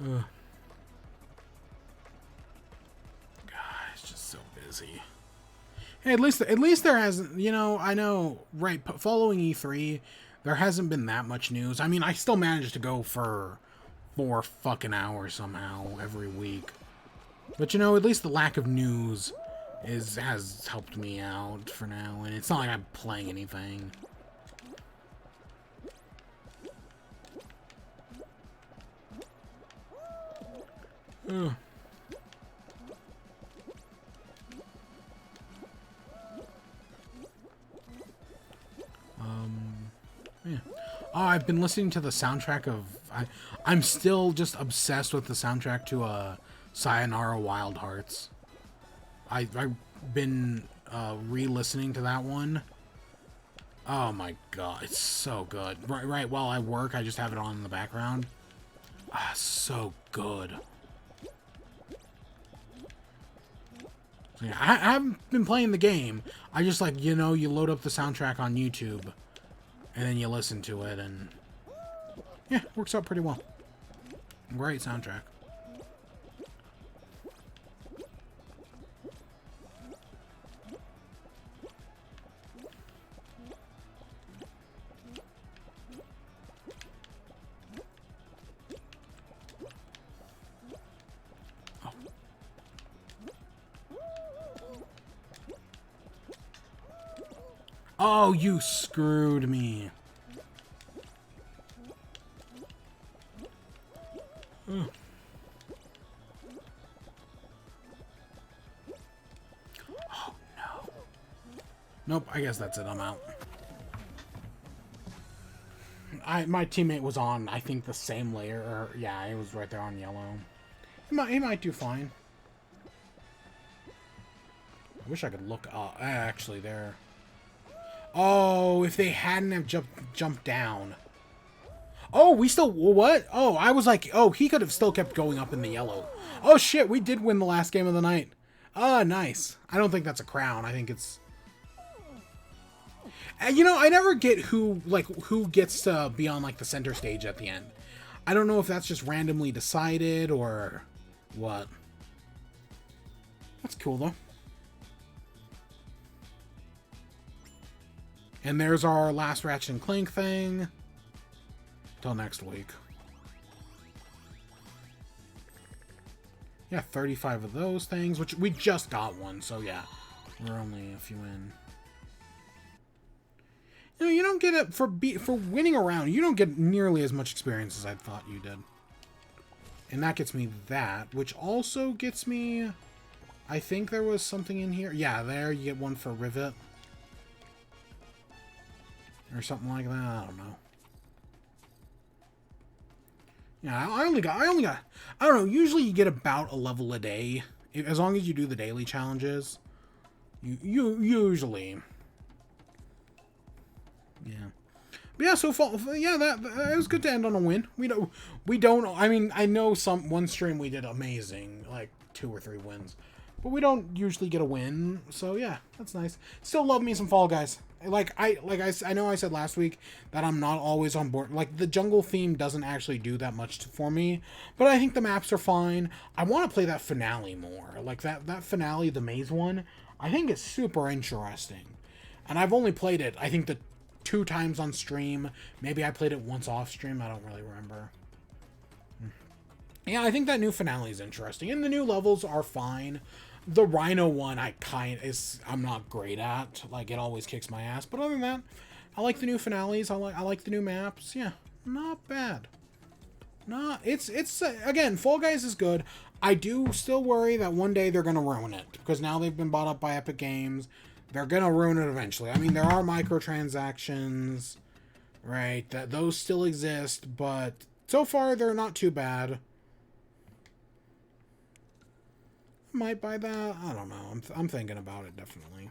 God, it's just so busy. Hey, at least there hasn't, you know, I know, right, following E3, there hasn't been that much news. I mean, I still managed to go for 4 fucking hours somehow every week. But, you know, at least the lack of news has helped me out for now, and it's not like I'm playing anything. Ugh. Yeah. Oh, I've been listening to the soundtrack of... I'm still just obsessed with the soundtrack to Sayonara Wild Hearts. I've been re-listening to that one. Oh my god, it's so good. Right while I work, I just have it on in the background. Ah, so good. So yeah, I haven't been playing the game. I just, like, you know, you load up the soundtrack on YouTube, and then you listen to it, and yeah, works out pretty well. Great soundtrack. Oh, you screwed me. Ugh. Oh, no. Nope, I guess that's it. I'm out. My teammate was on, I think, the same layer. Or, yeah, he was right there on yellow. He might do fine. I wish I could look up. Actually, there. Oh, if they hadn't have jumped down. Oh, we still... What? Oh, I was like... Oh, he could have still kept going up in the yellow. Oh, shit, we did win the last game of the night. Ah, nice. I don't think that's a crown. I think it's... You know, I never get who gets to be on, like, the center stage at the end. I don't know if that's just randomly decided or what. That's cool, though. And there's our last Ratchet and Clank thing. Till next week. Yeah, 35 of those things, which we just got one, so yeah. We're only a few in. You know, you don't get it for winning a round. You don't get nearly as much experience as I thought you did. And that gets me that, which also gets me... I think there was something in here. Yeah, there, you get one for Rivet. Or something like that, I don't know. Yeah, I only got, I don't know, usually you get about a level a day. As long as you do the daily challenges. You usually... Yeah. But yeah, so far, yeah, that was good to end on a win. We don't, I mean, I know one stream we did amazing, like 2 or 3 wins. But we don't usually get a win, so yeah, that's nice. Still love me some Fall Guys. I know I said last week that I'm not always on board. Like, the jungle theme doesn't actually do that much for me, but I think the maps are fine. I want to play that finale more. Like, that finale, the maze one, I think it's super interesting. And I've only played it, I think, 2 times on stream. Maybe I played it once off stream, I don't really remember. Yeah, I think that new finale is interesting, and the new levels are fine. The Rhino one, I'm not great at. Like, it always kicks my ass. But other than that, I like the new finales. I like the new maps. Yeah, not bad. It's again, Fall Guys is good. I do still worry that one day they're gonna ruin it because now they've been bought up by Epic Games. They're gonna ruin it eventually. I mean, there are microtransactions, right? Those still exist, but so far they're not too bad. Might buy that. I don't know. I'm thinking about it definitely.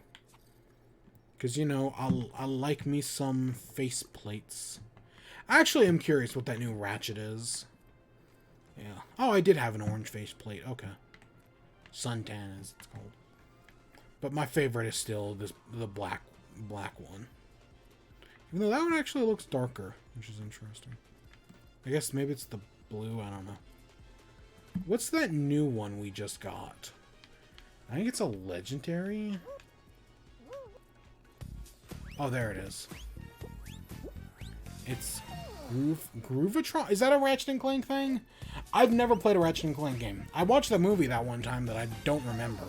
Because, you know, I like me some face plates. Actually, I'm curious what that new Ratchet is. Yeah. Oh, I did have an orange face plate. Okay. Suntan is it's called. But my favorite is still the black one. Even though that one actually looks darker, which is interesting. I guess maybe it's the blue. I don't know. What's that new one we just got? I think it's a legendary. Oh, there it is. It's Groovatron. Is that a Ratchet and Clank thing? I've never played a Ratchet and Clank game. I watched the movie that one time that I don't remember.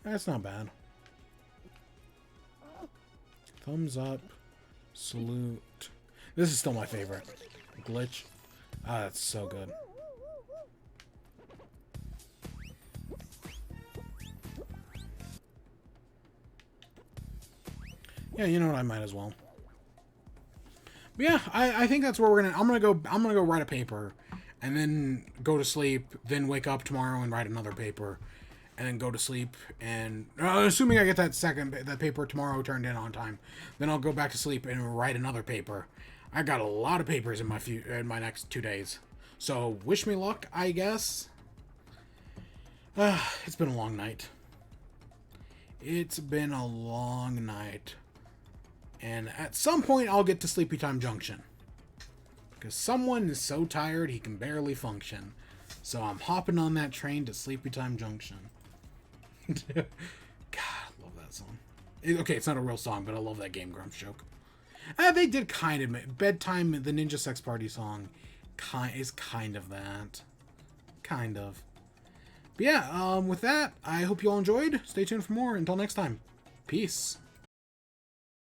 That's not bad. Thumbs up. Salute. This is still my favorite. Glitch. Ah, that's so good. Yeah, you know what? I might as well. But yeah, I think that's where I'm gonna go write a paper, and then go to sleep, then wake up tomorrow and write another paper, and then go to sleep. And assuming I get that paper tomorrow turned in on time, then I'll go back to sleep and write another paper. I got a lot of papers in my next 2 days, so wish me luck, I guess. It's been a long night. It's been a long night. And at some point, I'll get to Sleepy Time Junction. Because someone is so tired, he can barely function. So I'm hopping on that train to Sleepy Time Junction. God, I love that song. Okay, it's not a real song, but I love that Game Grumps joke. They did kind of... Bedtime, the Ninja Sex Party song, is kind of that. Kind of. But yeah, with that, I hope you all enjoyed. Stay tuned for more. Until next time. Peace.